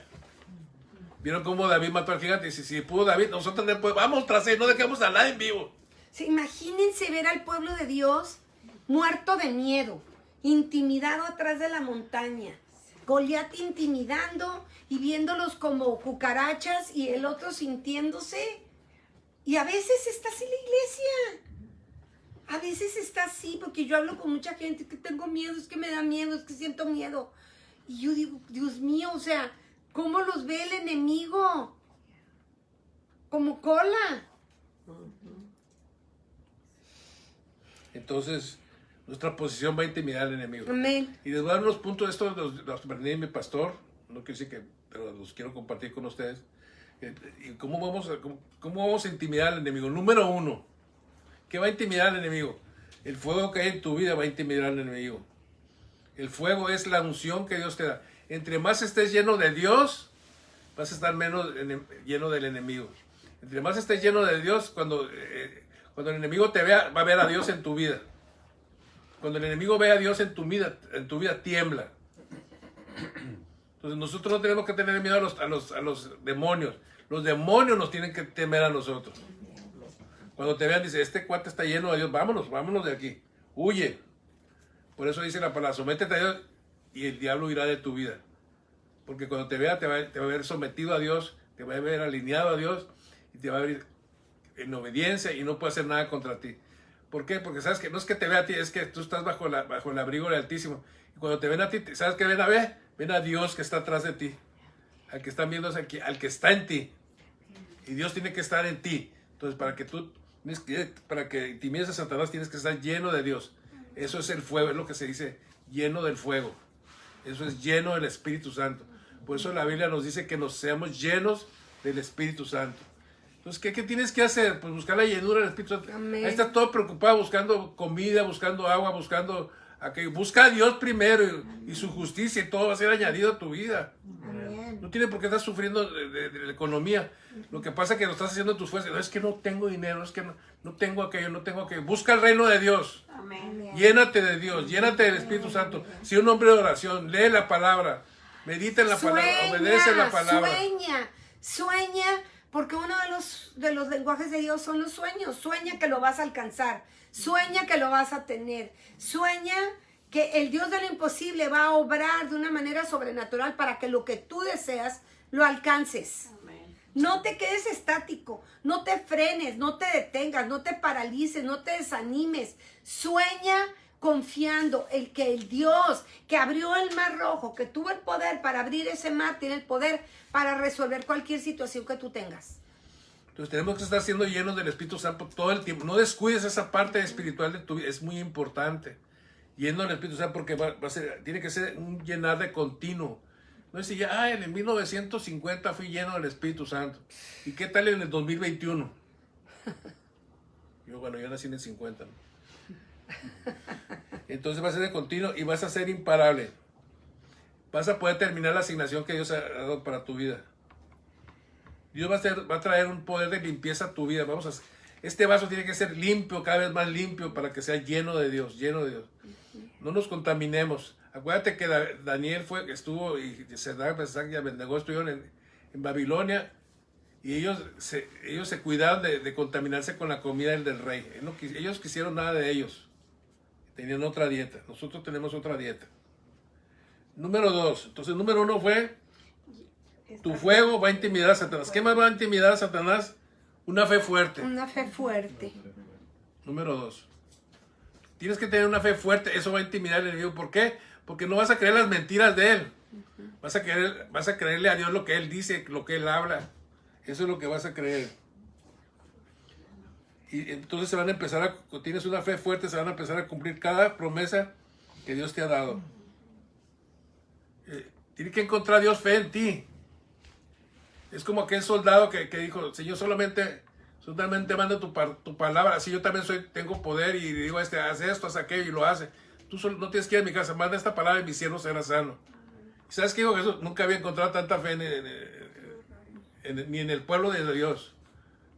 Vieron cómo David mató al gigante. Y si pudo David, nosotros vamos tras él, no dejemos a nadie en vivo. Sí, imagínense ver al pueblo de Dios muerto de miedo, intimidado atrás de la montaña. Goliat intimidando y viéndolos como cucarachas y el otro sintiéndose. Y a veces está así la iglesia. A veces está así, porque yo hablo con mucha gente que tengo miedo, es que me da miedo, es que siento miedo. Y yo digo, Dios mío, o sea, ¿cómo los ve el enemigo? Como cola. Entonces, nuestra posición va a intimidar al enemigo. Amén. Y les voy a dar unos puntos, esto los aprendí de mi pastor, no quiero decir que, pero los quiero compartir con ustedes. Y ¿cómo vamos a intimidar al enemigo? Número 1, ¿qué va a intimidar al enemigo? El fuego que hay en tu vida va a intimidar al enemigo. El fuego es la unción que Dios te da. Entre más estés lleno de Dios, vas a estar menos lleno del enemigo. Entre más estés lleno de Dios, cuando el enemigo te vea, va a ver a Dios en tu vida. Cuando el enemigo ve a Dios en tu vida tiembla. Entonces nosotros no tenemos que tener miedo a los demonios. Los demonios nos tienen que temer a nosotros. Cuando te vean, dice, este cuate está lleno de Dios, vámonos de aquí. Huye. Por eso dice la palabra, sométete a Dios y el diablo irá de tu vida. Porque cuando te vea, te va a ver sometido a Dios, te va a ver alineado a Dios y te va a ver en obediencia y no puede hacer nada contra ti. ¿Por qué? Porque sabes que no es que te vea a ti, es que tú estás bajo el abrigo del Altísimo. Y cuando te ven a ti, ¿sabes qué ven a ver? Ven a Dios que está atrás de ti. Al que están viendo es aquí, al que está en ti. Y Dios tiene que estar en ti. Entonces, para que intimides a Satanás, tienes que estar lleno de Dios. Eso es el fuego, es lo que se dice, lleno del fuego. Eso es lleno del Espíritu Santo. Por eso la Biblia nos dice que nos seamos llenos del Espíritu Santo. Entonces, ¿qué tienes que hacer? Pues buscar la llenura del Espíritu Santo. Amén. Ahí estás todo preocupado buscando comida, buscando agua, buscando aquello. Busca a Dios primero y su justicia y todo va a ser añadido a tu vida. Amén. No tiene por qué estar sufriendo de la economía. Lo que pasa es que lo estás haciendo en tus fuerzas. No, es que no tengo dinero, es que no tengo aquello, no tengo aquello. Busca el reino de Dios. Amén. Llénate de Dios, llénate del Espíritu Santo. Sé un hombre de oración, lee la palabra, medita en la palabra, obedece la palabra. Sueña, porque uno de los lenguajes de Dios son los sueños. Sueña que lo vas a alcanzar, sueña que lo vas a tener, sueña que el Dios de lo imposible va a obrar de una manera sobrenatural para que lo que tú deseas lo alcances. Amén. No te quedes estático, no te frenes, no te detengas, no te paralices, no te desanimes. Sueña confiando en que el Dios que abrió el mar rojo, que tuvo el poder para abrir ese mar, tiene el poder para resolver cualquier situación que tú tengas. Entonces tenemos que estar siendo llenos del Espíritu Santo todo el tiempo. No descuides esa parte espiritual de tu vida, es muy importante. Lleno del Espíritu Santo porque tiene que ser un llenar de continuo. No es decir, ya, en el 1950 fui lleno del Espíritu Santo. ¿Y qué tal en el 2021? Yo nací en el 50, ¿no? Entonces va a ser de continuo y vas a ser imparable. Vas a poder terminar la asignación que Dios ha dado para tu vida. Dios va a traer un poder de limpieza a tu vida. Este vaso tiene que ser limpio, cada vez más limpio, para que sea lleno de Dios, lleno de Dios. No nos contaminemos. Acuérdate que Daniel estuvo y Sadrach, Mesach y Abednego estuvieron en Babilonia y ellos se cuidaron de contaminarse con la comida del rey. Ellos quisieron nada de ellos. Tenían otra dieta. Nosotros tenemos otra dieta. Número 2. Entonces, número 1 fue: tu fuego va a intimidar a Satanás. ¿Qué más va a intimidar a Satanás? Una fe fuerte. Una fe fuerte. Número 2. Tienes que tener una fe fuerte. Eso va a intimidar al enemigo. ¿Por qué? Porque no vas a creer las mentiras de él. Vas a creerle a Dios lo que él dice, lo que él habla. Eso es lo que vas a creer. Y entonces tienes una fe fuerte, se van a empezar a cumplir cada promesa que Dios te ha dado. Tienes que encontrar a Dios fe en ti. Es como aquel soldado que dijo: Señor, solamente manda tu palabra. Así yo también tengo poder y digo, haz esto, haz aquello, y lo hace. Tú solo no tienes que ir a mi casa, manda esta palabra y mi siervo será sano. ¿Sabes qué dijo Jesús? Nunca había encontrado tanta fe ni en el pueblo de Dios.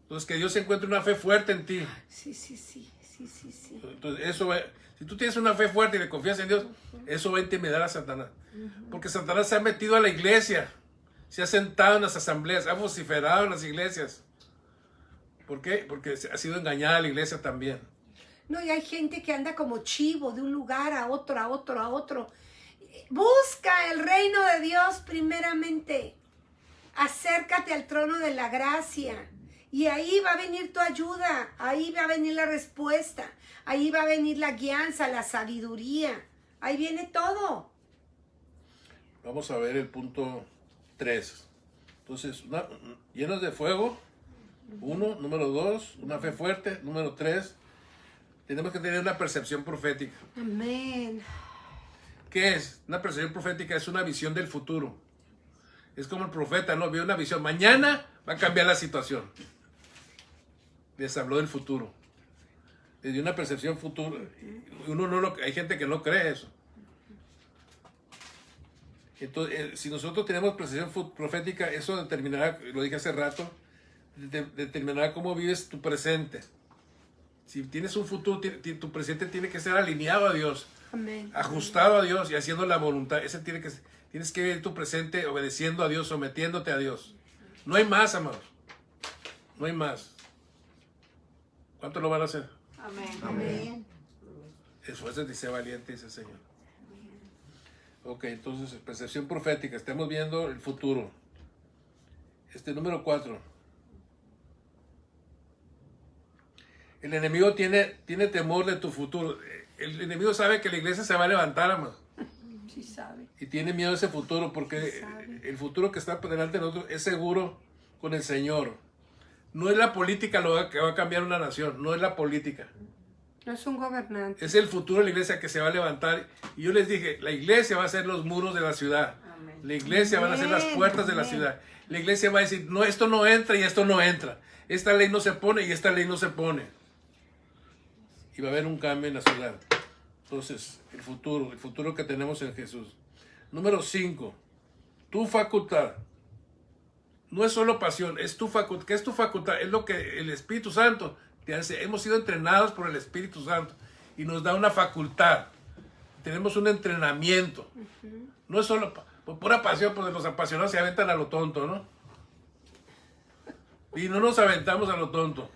Entonces, que Dios encuentre una fe fuerte en ti. Sí. Entonces, si tú tienes una fe fuerte y le confías en Dios, eso va a intimidar a Satanás. Porque Satanás se ha metido a la iglesia, se ha sentado en las asambleas, ha vociferado en las iglesias. ¿Por qué? Porque ha sido engañada la iglesia también. No, y hay gente que anda como chivo de un lugar a otro. Busca el reino de Dios primeramente. Acércate al trono de la gracia. Y ahí va a venir tu ayuda. Ahí va a venir la respuesta. Ahí va a venir la guianza, la sabiduría. Ahí viene todo. Vamos a ver el punto 3. Entonces, llenos de fuego. 1, número 2, una fe fuerte. Número 3, tenemos que tener una percepción profética. Amén. ¿Qué es? Una percepción profética es una visión del futuro. Es como el profeta, ¿no? Vio una visión. Mañana va a cambiar la situación. Les habló del futuro. Les dio una percepción futura. Hay gente que no cree eso. Entonces, si nosotros tenemos percepción profética, eso determinará, lo dije hace rato, determinará cómo vives tu presente. Si tienes un futuro, tu presente tiene que ser alineado a Dios. Amén. Ajustado a Dios y haciendo la voluntad. Tienes que vivir tu presente obedeciendo a Dios, sometiéndote a Dios. No hay más, amados. No hay más. ¿Cuánto lo van a hacer? Amén. Esfuérzate y sé valiente, dice el Señor. Ok, entonces, percepción profética. Estamos viendo el futuro. Número 4. El enemigo tiene temor de tu futuro. El enemigo sabe que la iglesia se va a levantar, amados. Sí sabe. Y tiene miedo a ese futuro porque el futuro que está delante de nosotros es seguro con el Señor. No es la política lo que va a cambiar una nación, no es la política. No es un gobernante. Es el futuro de la iglesia que se va a levantar. Y yo les dije, la iglesia va a ser los muros de la ciudad. Amén. La iglesia van a ser las puertas de la ciudad. La iglesia va a decir, no, esto no entra y esto no entra. Esta ley no se pone y esta ley no se pone. Y va a haber un cambio en la ciudad. Entonces, el futuro que tenemos en Jesús. Número 5, tu facultad. No es solo pasión, es tu facultad. ¿Qué es tu facultad? Es lo que el Espíritu Santo te hace. Hemos sido entrenados por el Espíritu Santo y nos da una facultad. Tenemos un entrenamiento. No es solo por pura pasión, porque los apasionados se aventan a lo tonto, ¿no? Y no nos aventamos a lo tonto.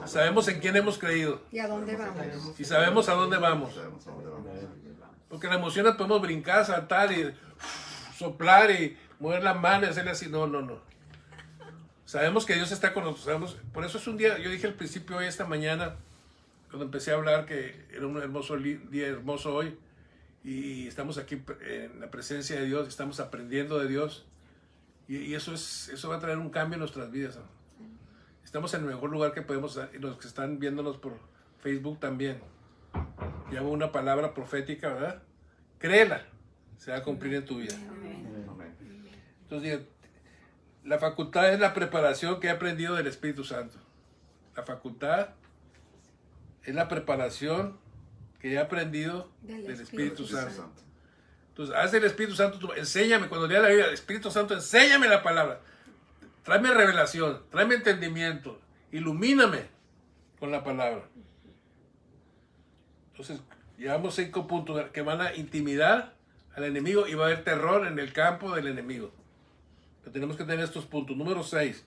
Sabemos en quién hemos creído. ¿Y a dónde vamos? Y sabemos a dónde vamos. Sabemos a dónde vamos. Porque la emoción la podemos brincar, saltar y soplar y mover la mano y hacerle así. No, no, no. Sabemos que Dios está con nosotros. Por eso es un día, yo dije al principio hoy, esta mañana, cuando empecé a hablar, que era un hermoso día, hermoso hoy. Y estamos aquí en la presencia de Dios, estamos aprendiendo de Dios. Y eso va a traer un cambio en nuestras vidas. Estamos en el mejor lugar que podemos, y los que están viéndonos por Facebook también. Llamo una palabra profética, ¿verdad? Créela, se va a cumplir en tu vida. Amén. Entonces digo, la facultad es la preparación que he aprendido del Espíritu Santo. La facultad es la preparación que he aprendido del Espíritu Santo. Entonces, haz el Espíritu Santo, enséñame, cuando lea la Biblia, Espíritu Santo, enséñame la palabra. Tráeme revelación, tráeme entendimiento, ilumíname con la palabra. Entonces, llevamos 5 puntos que van a intimidar al enemigo y va a haber terror en el campo del enemigo. Pero tenemos que tener estos puntos. Número 6.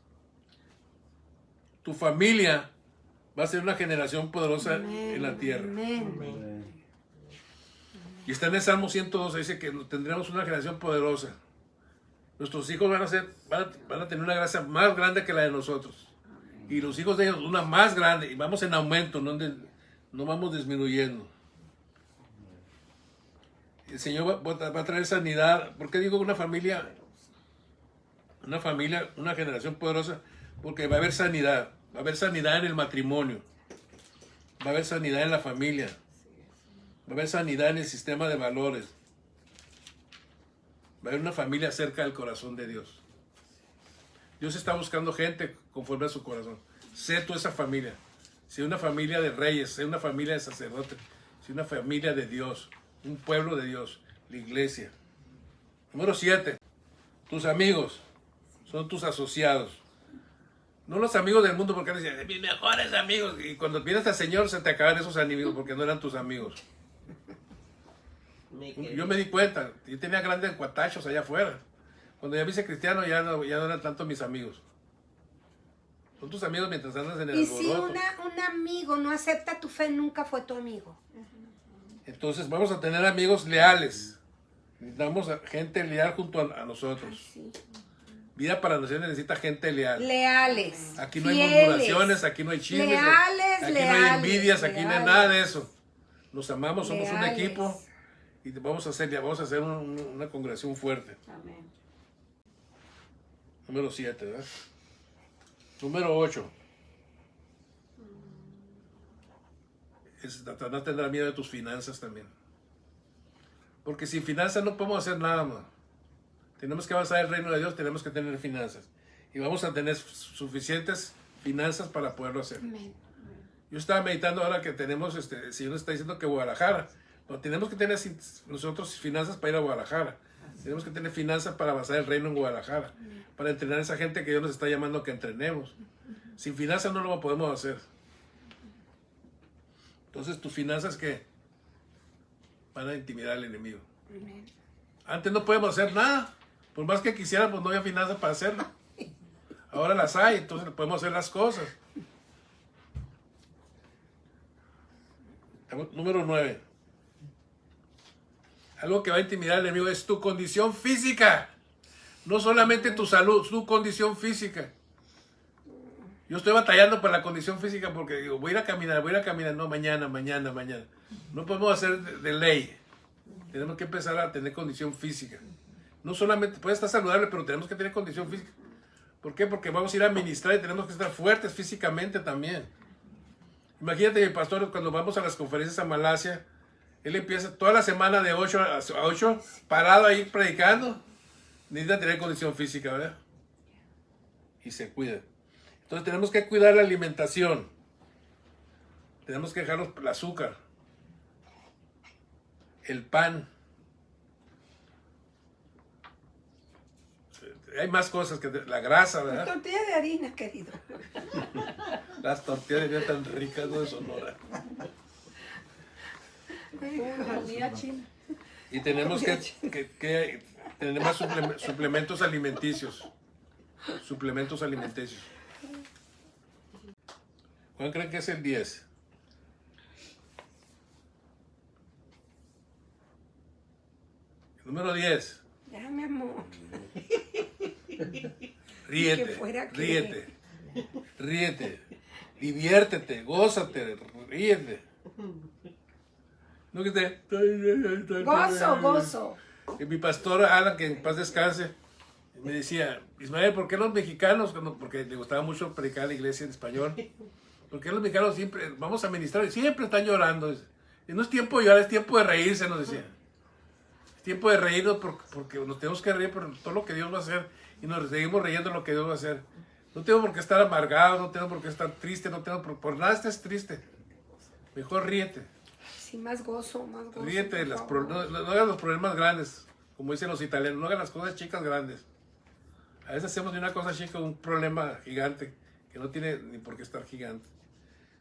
Tu familia va a ser una generación poderosa en la tierra. Amén. Y está en el Salmo 112, dice que tendremos una generación poderosa. Nuestros hijos van a tener una gracia más grande que la de nosotros. Y los hijos de ellos una más grande. Y vamos en aumento, no vamos disminuyendo. El Señor va a traer sanidad. ¿Por qué digo una familia, una generación poderosa? Porque va a haber sanidad. Va a haber sanidad en el matrimonio. Va a haber sanidad en la familia. Va a haber sanidad en el sistema de valores. Va a haber una familia cerca del corazón de Dios. Dios está buscando gente conforme a su corazón. Sé tú esa familia. Sé una familia de reyes, sé una familia de sacerdotes, sé una familia de Dios, un pueblo de Dios, la iglesia. Número 7. Tus amigos son tus asociados. No los amigos del mundo, porque dicen, mis mejores amigos. Y cuando vienes al Señor se te acaban esos amigos porque no eran tus amigos. Yo me di cuenta, yo tenía grandes cuatachos allá afuera. Cuando ya me hice cristiano ya no eran tanto mis amigos. Son tus amigos mientras andas en el Y si alboroto. un amigo no acepta tu fe, nunca fue tu amigo. Entonces vamos a tener amigos leales. Necesitamos gente leal junto a nosotros. Sí. Vida para nacer necesita gente leal. Leales. Aquí no hay fieles, murmuraciones, aquí no hay chismes, Leales, aquí no hay leales, envidias, aquí no hay leales. nada de eso. Nos amamos, somos un Leales. equipo y vamos a hacer una congregación fuerte. Amén. Número 7, ¿verdad? Número 8. Satanás tendrá miedo de tus finanzas también. Porque sin finanzas no podemos hacer nada más. Tenemos que avanzar el reino de Dios, tenemos que tener finanzas. Y vamos a tener suficientes finanzas para poderlo hacer. Amén. Yo estaba meditando ahora que tenemos, el Señor está diciendo que Guadalajara, pero tenemos que tener nosotros finanzas para ir a Guadalajara. Tenemos que tener finanzas para avanzar el reino en Guadalajara. Para entrenar a esa gente que Dios nos está llamando a que entrenemos. Sin finanzas no lo podemos hacer. Entonces, tus finanzas que van a intimidar al enemigo. Amén. Antes no podemos hacer nada. Por más que quisiéramos, no había finanzas para hacerlo. Ahora las hay, entonces podemos hacer las cosas. Número 9. Algo que va a intimidar al enemigo es tu condición física. No solamente tu salud, tu condición física. Yo estoy batallando por la condición física porque digo, voy a ir a caminar. No, mañana. No podemos hacer de ley. Tenemos que empezar a tener condición física. No solamente, puede estar saludable, pero tenemos que tener condición física. ¿Por qué? Porque vamos a ir a ministrar y tenemos que estar fuertes físicamente también. Imagínate, mi pastor, cuando vamos a las conferencias a Malasia, él empieza toda la semana de 8 a 8, parado ahí predicando. Necesita tener condición física, ¿verdad? Y se cuida. Entonces tenemos que cuidar la alimentación. Tenemos que dejar el azúcar, el pan. Hay más cosas que la grasa, ¿verdad? Tortilla de harina, querido. Las tortillas de tan ricas, ¿no? De Sonora. Comida china. Y tenemos que tener más suplementos alimenticios. Suplementos alimenticios. ¿Cuál creen que es el 10? Número 10. Ya, mi amor. Ríete, Que fuera que- ríete, ríete, diviértete, gózate, ríete. No que te... Gozo. Mi pastor Alan, que en paz descanse, me decía, Ismael, ¿por qué los mexicanos, porque le gustaba mucho predicar a la iglesia en español, ¿por qué los mexicanos siempre, vamos a ministrar y siempre están llorando? Y no es tiempo de llorar, es tiempo de reírse, nos decía. Es tiempo de reírnos porque nos tenemos que reír por todo lo que Dios va a hacer y nos seguimos riendo de lo que Dios va a hacer. No tengo por qué estar amargado, no tengo por qué estar triste, no tengo por nada estés triste. Mejor ríete. Sí, más gozo, más gozo. Ríete, por no favor. hagas los problemas grandes, como dicen los italianos, no hagas las cosas chicas grandes. A veces hacemos de una cosa chica un problema gigante, que no tiene ni por qué estar gigante.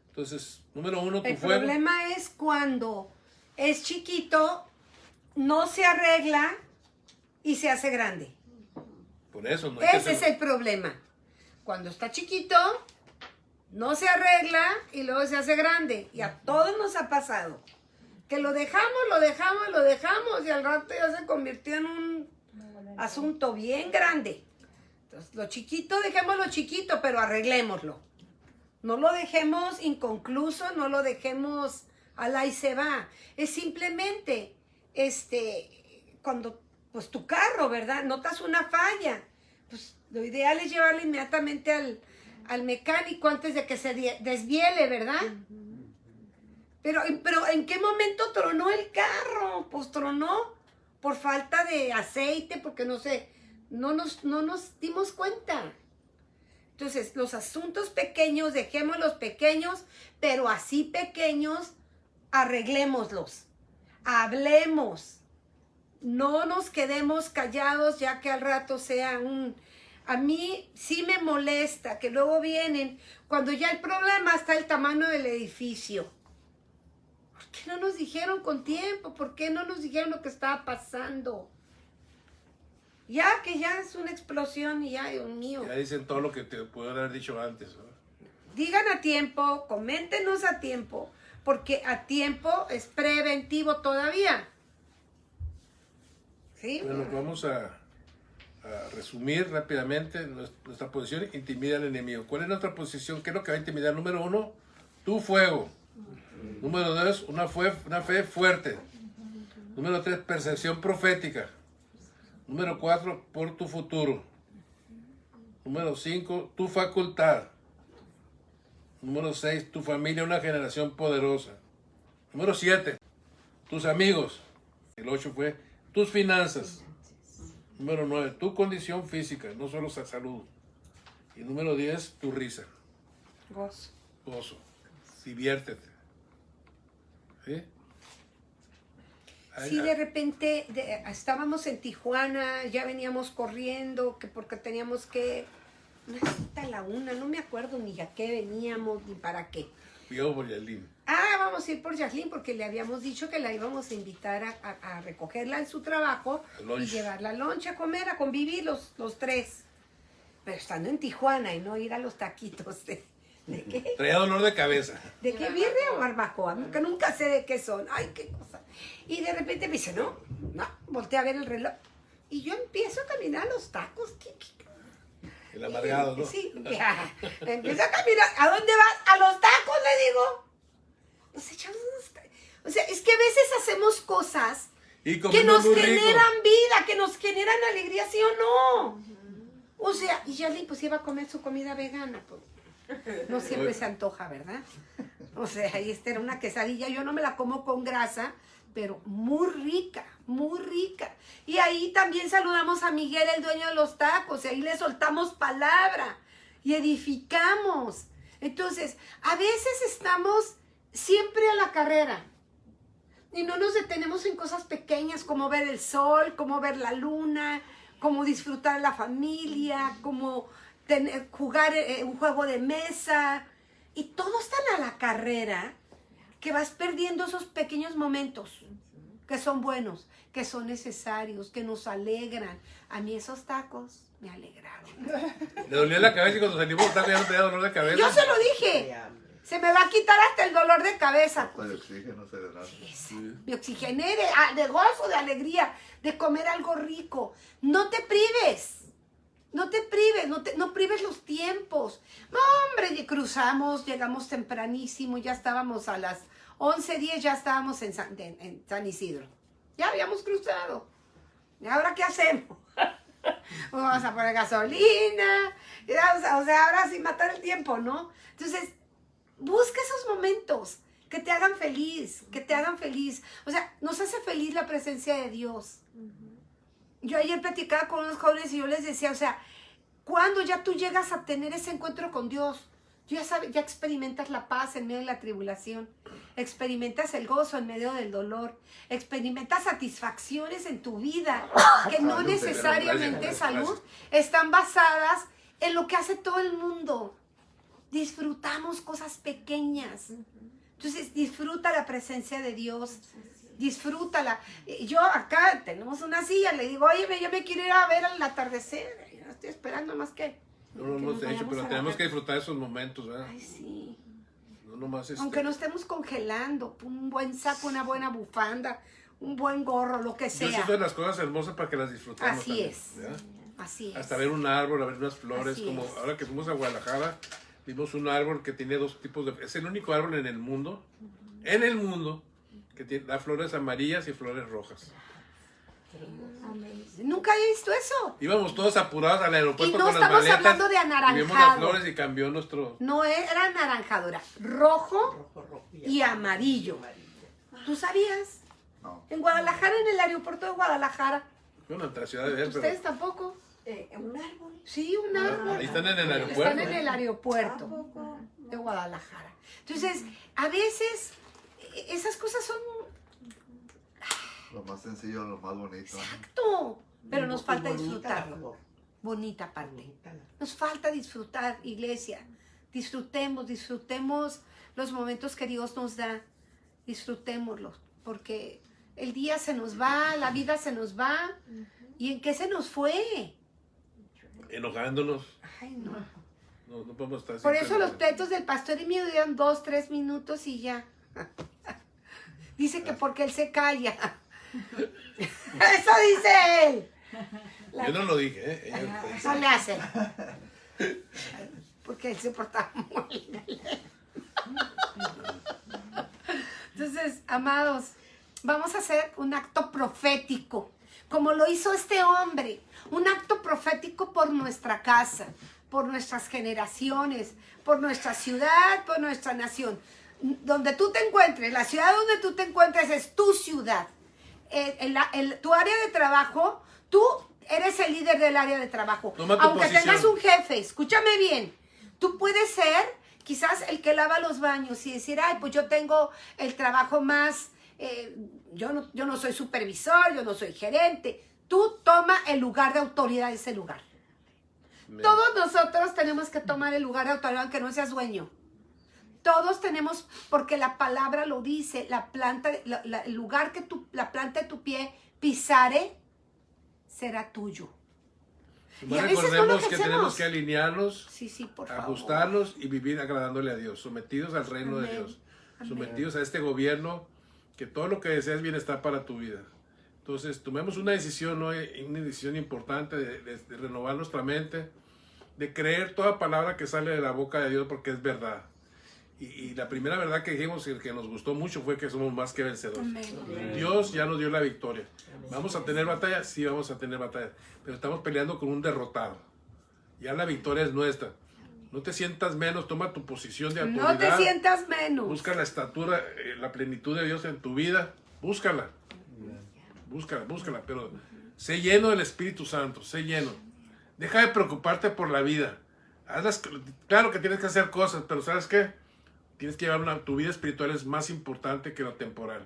Entonces, número 1, tu El fuego. problema es cuando es chiquito, no se arregla y se hace grande. Por eso, no hay que Ese es hacer- el problema. Cuando está chiquito, no se arregla y luego se hace grande. Y a todos nos ha pasado. Que lo dejamos y al rato ya se convirtió en un asunto bien grande. Entonces, lo chiquito, dejémoslo chiquito, pero arreglémoslo. No lo dejemos inconcluso, no lo dejemos al ahí se va. Es simplemente, cuando, pues tu carro, ¿verdad? Notas una falla. Pues lo ideal es llevarlo inmediatamente al mecánico antes de que se desviele, ¿verdad? Pero ¿en qué momento tronó el carro? Pues tronó por falta de aceite, porque no nos dimos cuenta. Entonces, los asuntos pequeños, dejémoslos pequeños, pero así pequeños, arreglémoslos. Hablemos. No nos quedemos callados ya que al rato sea un... A mí sí me molesta que luego vienen cuando ya el problema está el tamaño del edificio. ¿Por qué no nos dijeron con tiempo? ¿Por qué no nos dijeron lo que estaba pasando? Ya que ya es una explosión y ya, Dios mío. Ya dicen todo lo que te puedo haber dicho antes, ¿no? Digan a tiempo, coméntenos a tiempo, porque a tiempo es preventivo todavía. ¿Sí? Bueno, vamos a resumir rápidamente nuestra posición. Intimida al enemigo. ¿Cuál es nuestra posición? ¿Qué es lo que va a intimidar? Número 1, tu fuego. Número 2, una fe fuerte. Número 3, percepción profética. Número 4, por tu futuro. Número 5, tu facultad. Número 6, tu familia, una generación poderosa. Número 7, tus amigos. El 8 fue tus finanzas. Número 9, tu condición física, no solo salud. Y número 10, tu risa. Gozo. Gozo. Diviértete. ¿Sí? Sí, de repente estábamos en Tijuana, ya veníamos corriendo, que porque teníamos que... Una cita a la 1, no me acuerdo ni a qué veníamos, ni para qué. Cuidado por Yalín. Vamos a ir por Yaslin porque le habíamos dicho que la íbamos a invitar a recogerla en su trabajo Al lunch. y llevarla al lunch a comer, a convivir los tres. Pero estando en Tijuana y no ir a los taquitos ¿de qué? Traía dolor de cabeza. ¿De qué birria o barbacoa? Que nunca sé de qué son. Ay, qué cosa. Y de repente me dice, no, volteé a ver el reloj. Y yo empiezo a caminar a los tacos. El amargado, ¿no? Sí, ya. Empiezo a caminar. ¿A dónde vas? A los tacos, le digo. Nos echamos unos tacos. O sea, es que a veces hacemos cosas Y que comiendo nos muy rico. generan vida, que nos generan alegría, ¿sí o no? O sea, y Yali pues iba a comer su comida vegana, pues. No siempre se antoja, ¿verdad? O sea, y esta era una quesadilla, yo no me la como con grasa, pero muy rica, muy rica. Y ahí también saludamos a Miguel, el dueño de los tacos, y ahí le soltamos palabra y edificamos. Entonces, a veces estamos siempre a la carrera y no nos detenemos en cosas pequeñas como ver el sol, como ver la luna, como disfrutar la familia, como jugar un juego de mesa. Y todos están a la carrera que vas perdiendo esos pequeños momentos que son buenos, que son necesarios, que nos alegran. A mí esos tacos me alegraron. Le dolía la cabeza y cuando salimos los tacos ya no tenía dolor de cabeza. Yo se lo dije. Se me va a quitar hasta el dolor de cabeza. Hasta el oxígeno se le da. Me oxigené de gozo, de alegría, de comer algo rico. No te prives. No te prives, no prives los tiempos. No, hombre, cruzamos, llegamos tempranísimo, ya estábamos a las 11:10, ya estábamos en San Isidro. Ya habíamos cruzado. ¿Y ahora qué hacemos? Vamos a poner gasolina. O sea, ahora sí matar el tiempo, ¿no? Entonces, busca esos momentos que te hagan feliz, que te hagan feliz. O sea, nos hace feliz la presencia de Dios. Yo ayer platicaba con unos jóvenes y yo les decía, o sea, cuando ya tú llegas a tener ese encuentro con Dios, ya sabes, ya experimentas la paz en medio de la tribulación, experimentas el gozo en medio del dolor, experimentas satisfacciones en tu vida que no necesariamente salud, están basadas en lo que hace todo el mundo. Disfrutamos cosas pequeñas. Entonces disfruta la presencia de Dios. Disfrútala. Yo acá tenemos una silla, le digo, oye, yo me quiero ir a ver el atardecer. Yo no estoy esperando más que... No lo hemos hecho, pero tenemos que disfrutar esos momentos, ¿verdad? Ay, sí. No nomás Aunque no estemos congelando, un buen saco, una buena bufanda, un buen gorro, lo que sea. Dios hizo las cosas hermosas para que las disfrutemos. Así también, es. ¿verdad? Así es. Hasta ver un árbol, a ver unas flores, Así como es. ahora que fuimos a Guadalajara, vimos un árbol que tiene dos tipos de... Es el único árbol en el mundo, que da flores amarillas y flores rojas. Nunca había visto eso. Íbamos todos apurados al aeropuerto Y no con las estamos maletas. hablando de Y vimos las anaranjado. flores y cambió nuestro... No era anaranjado, era rojo y amarillo. ¿Tú sabías? No. En Guadalajara, en el aeropuerto de Guadalajara. Bueno, entre la ciudad de ver, ¿Ustedes pero... tampoco? Un árbol. Sí, un árbol. Ahí están en el aeropuerto. Están en el aeropuerto de Guadalajara. Entonces, a veces esas cosas son Lo más sencillo, lo más bonito. exacto, pero nos falta Bonita la disfrutarlo. flor. Bonita parte. Bonita la- Nos falta disfrutar, iglesia. Disfrutemos los momentos que Dios nos da. Disfrutémoslos, porque el día se nos va, la vida se nos va. ¿Y en qué se nos fue? Enojándonos. Ay, no. No podemos estar Por siempre eso los enojados. pleitos del pastor y mío duran 2, 3 minutos y ya. Dice que porque él se calla. Eso dice él. Yo no lo dije, ¿eh? Ella- Eso le hace. Porque él se portaba muy bien. Entonces, amados, vamos a hacer un acto profético, como lo hizo este hombre. Un acto profético por nuestra casa, por nuestras generaciones, por nuestra ciudad, por nuestra nación. Donde tú te encuentres, la ciudad donde tú te encuentres es tu ciudad. Tu área de trabajo, tú eres el líder del área de trabajo. Toma tu Aunque posición. tengas un jefe, escúchame bien, tú puedes ser quizás el que lava los baños y decir, ay, pues yo tengo el trabajo más, yo no soy supervisor, yo no soy gerente. Tú toma el lugar de autoridad de ese lugar. Amén. Todos nosotros tenemos que tomar el lugar de autoridad, aunque no seas dueño. Todos tenemos, porque la palabra lo dice, el lugar que la planta de tu pie pisare será tuyo. Y a Nomás veces no lo recordemos que hacemos. tenemos que alinearnos, Sí, por favor. ajustarnos y vivir agradándole a Dios, sometidos al reino de Amén. Dios, Amén. sometidos a este gobierno, que todo lo que deseas es bienestar para tu vida. Entonces, tomemos una decisión hoy, una decisión importante de renovar nuestra mente, de creer toda palabra que sale de la boca de Dios porque es verdad. Y la primera verdad que dijimos y que nos gustó mucho fue que somos más que vencedores. Amén. Dios ya nos dio la victoria. ¿Vamos a tener batalla? Sí, vamos a tener batalla. Pero estamos peleando con un derrotado. Ya la victoria es nuestra. No te sientas menos, toma tu posición de autoridad. No te sientas menos. Busca la estatura, la plenitud de Dios en tu vida. Búscala. Búscala. Pero sé lleno del Espíritu Santo. Sé lleno. Deja de preocuparte por la vida. Claro que tienes que hacer cosas, pero ¿sabes qué? Tienes que llevar tu vida espiritual es más importante que la temporal.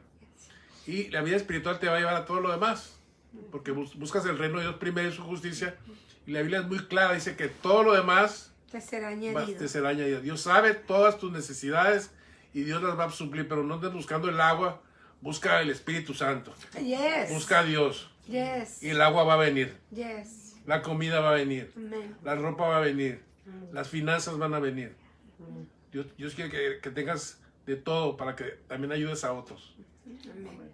Y la vida espiritual te va a llevar a todo lo demás. Porque buscas el reino de Dios primero y su justicia. Y la Biblia es muy clara. Dice que todo lo demás Te será te añadido. será añadido. Dios sabe todas tus necesidades y Dios las va a suplir. Pero no andes buscando el agua. Busca el Espíritu Santo. Yes. Busca a Dios. Yes. Y el agua va a venir. Yes. La comida va a venir. Amén. La ropa va a venir. Las finanzas van a venir. Dios quiere que tengas de todo para que también ayudes a otros.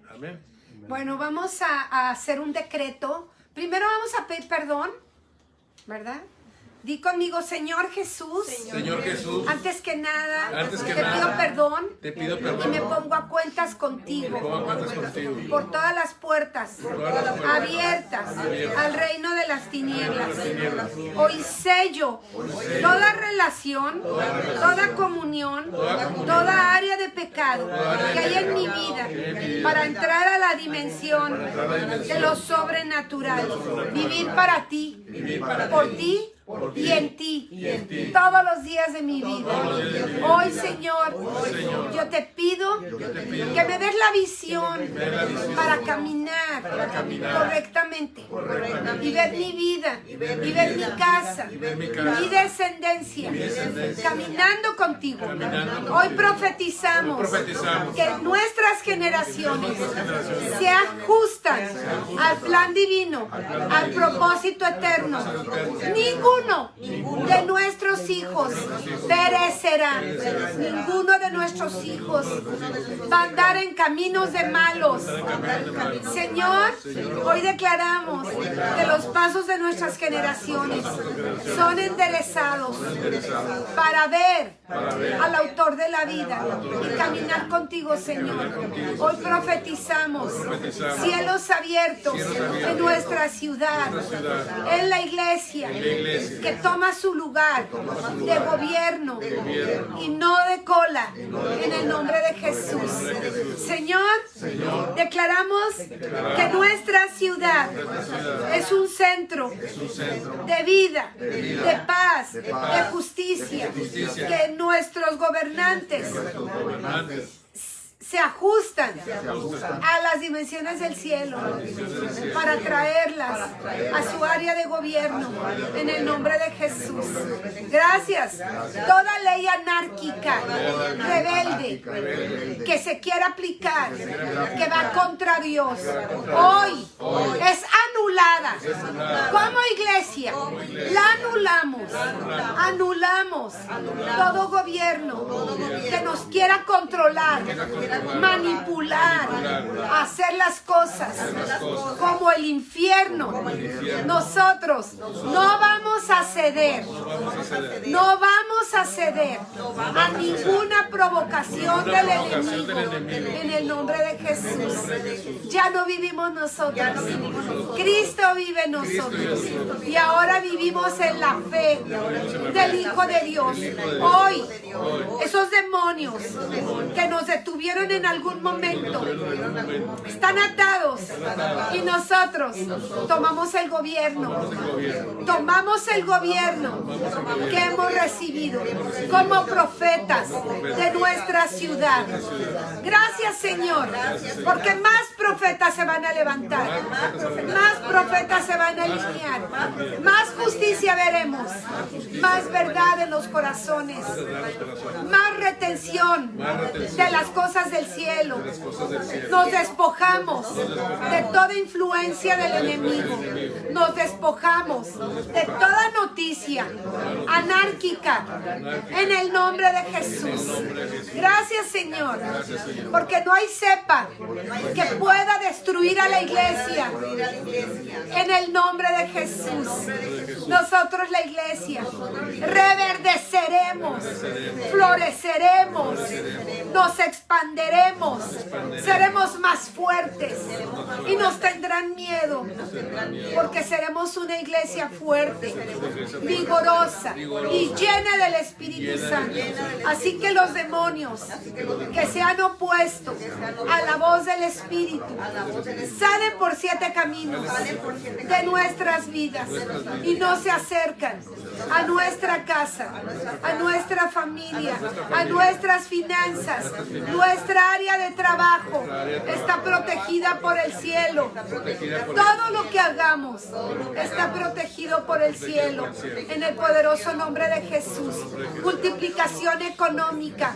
Amén. Bueno, vamos a hacer un decreto. Primero vamos a pedir perdón, ¿verdad? Di conmigo, Señor Jesús. Señor Jesús, Antes que nada, Antes que te nada, pido perdón te pido y me perdón. pongo a cuentas Me contigo pongo a cuentas contigo. por todas las puertas todas las puertas abiertas al reino de las tinieblas. tinieblas. Hoy sello toda relación, toda comunión, toda área de pecado que hay en mi vida para entrar a la dimensión de lo sobrenatural. Vivir para ti, por ti y en ti, todos los días de mi vida. Hoy, Señor, yo te pido que me des la visión para caminar correctamente y ver mi vida, y ver mi casa, mi descendencia, caminando contigo. Hoy profetizamos que nuestras generaciones se ajustan al plan divino, al propósito eterno. Ninguno de nuestros hijos perecerá. Ninguno de nuestros hijos va a andar en caminos de malos. Señor, hoy declaramos que los pasos de nuestras generaciones son enderezados para ver al autor de la vida y caminar contigo, Señor. Hoy profetizamos cielos abiertos en nuestra ciudad, en la iglesia, que toma su lugar de gobierno y no de cola, en el nombre de Jesús. Señor, declaramos que nuestra ciudad es un centro de vida, de paz, de justicia, que nuestros gobernantes se ajustan a las dimensiones del cielo para traerlas a su área de gobierno en el nombre de Jesús. Gracias. Toda ley anárquica, rebelde, que se quiera aplicar, que va contra Dios, hoy es anulada. Como iglesia, la anulamos todo gobierno que nos quiera controlar, manipular, hacer las cosas como el infierno. Nosotros no vamos a ceder, a ninguna provocación del enemigo en el nombre de Jesús. Ya no vivimos nosotros, Cristo vive en nosotros y ahora vivimos en la fe del Hijo de Dios. Hoy, esos demonios que nos detuvieron en algún momento están atados y nosotros tomamos el gobierno que hemos recibido como profetas de nuestra ciudad. Gracias, Señor, porque más profetas se van a levantar, más profetas se van a alinear, más justicia veremos, más verdad en los corazones, más retención de las cosas del cielo. Nos despojamos de toda influencia del enemigo. Nos despojamos de toda noticia anárquica en el nombre de Jesús. Gracias, Señor, porque no hay cepa que pueda destruir a la iglesia. En el nombre de Jesús, nosotros, la iglesia, reverdeceremos, floreceremos, nos expanderemos, seremos más fuertes y nos tendrán miedo, porque seremos una iglesia fuerte, vigorosa y llena del Espíritu Santo. Así que los demonios que se han opuesto a la voz del Espíritu salen por 7 caminos de nuestras vidas y no se acercan a nuestra casa, a nuestra familia, a nuestras finanzas. Nuestra área de trabajo está protegida por el cielo. Todo lo que hagamos está protegido por el cielo. En el poderoso nombre de Jesús. Multiplicación económica.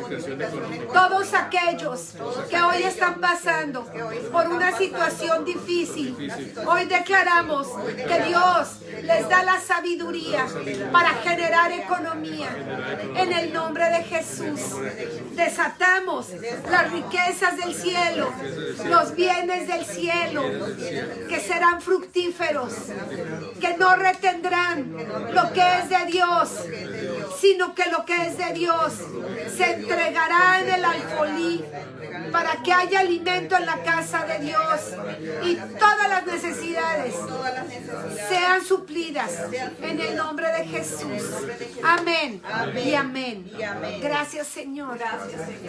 Todos aquellos que hoy están pasando por por una situación difícil. Hoy declaramos que Dios les da la sabiduría para generar economía. En el nombre de Jesús, desatamos las riquezas del cielo, los bienes del cielo, que serán fructíferos, que no retendrán lo que es de Dios, sino que lo que es de Dios se entregará en el alfolí para que haya alimento en la casa de Dios y todas las necesidades sean suplidas en el nombre de Jesús. Amén y amén. Gracias, Señor.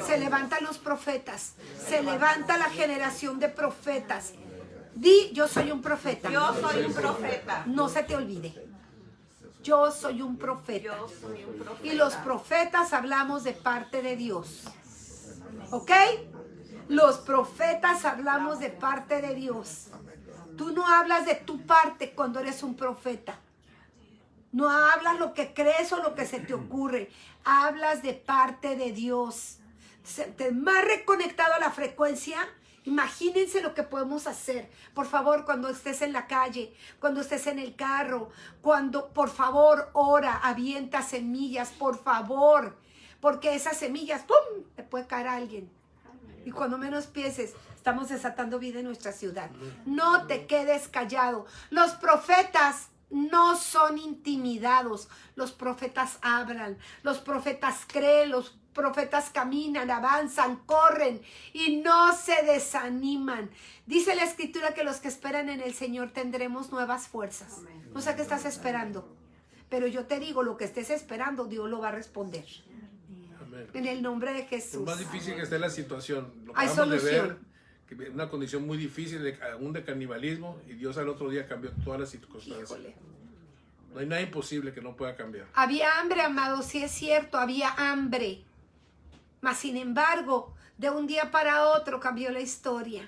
Se levantan los profetas, se levanta la generación de profetas. Di, yo soy un profeta. Yo soy un profeta. No se te olvide. Yo soy un profeta. Yo soy un profeta. Y los profetas hablamos de parte de Dios. ¿Ok? Los profetas hablamos de parte de Dios. Tú no hablas de tu parte cuando eres un profeta. No hablas lo que crees o lo que se te ocurre. Hablas de parte de Dios. Más reconectado a la frecuencia. Imagínense lo que podemos hacer. Por favor, cuando estés en la calle, cuando estés en el carro, por favor, ora, avienta semillas, por favor. Porque esas semillas, ¡pum!, le puede caer a alguien. Y cuando menos pienses, estamos desatando vida en nuestra ciudad. No te quedes callado. Los profetas no son intimidados. Los profetas hablan. Los profetas creen. Los profetas caminan, avanzan, corren y no se desaniman. Dice la Escritura que los que esperan en el Señor tendremos nuevas fuerzas. No sé qué estás esperando, pero yo te digo, lo que estés esperando, Dios lo va a responder. Amén. En el nombre de Por Jesús. más difícil que esté la situación, lo Hay acabamos de ver, solución. que es una condición muy difícil, aún de canibalismo, y Dios al otro día cambió todas las circunstancias. Híjole. No hay nada imposible que no pueda cambiar. Había hambre, amado, sí es cierto, había hambre. Mas, sin embargo, de un día para otro cambió la historia.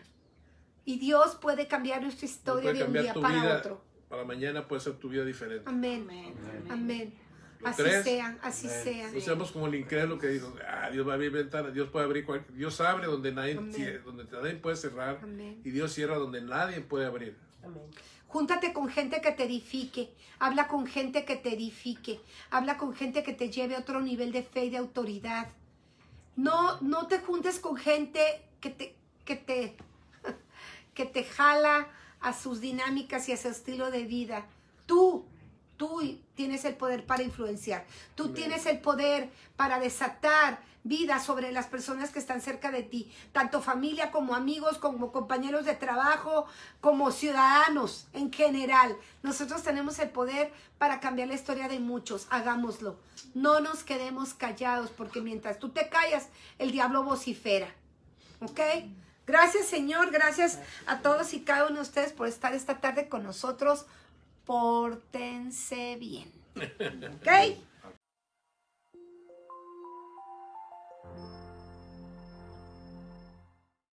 Y Dios puede cambiar nuestra historia Puede de un cambiar día tu para vida, otro. para mañana puede ser tu vida diferente. Amén. Amén. ¿Lo Así crees? sea, así sea. No seamos como el incrédulo que dice, Dios va a abrir ventanas, Dios puede abrir Dios abre donde nadie, Amén. donde nadie puede cerrar. Amén. Y Dios cierra donde nadie puede abrir. Júntate con gente que te edifique. Habla con gente que te edifique. Habla con gente que te lleve a otro nivel de fe y de autoridad. No te juntes con gente que te jala a sus dinámicas y a su estilo de vida. Tú tienes el poder para influenciar. Tú tienes el poder para desatar vida sobre las personas que están cerca de ti. Tanto familia como amigos, como compañeros de trabajo, como ciudadanos en general. Nosotros tenemos el poder para cambiar la historia de muchos. Hagámoslo. No nos quedemos callados, porque mientras tú te callas, el diablo vocifera. ¿Ok? Gracias, Señor. Gracias a todos y cada uno de ustedes por estar esta tarde con nosotros. Pórtense bien. ¿Ok?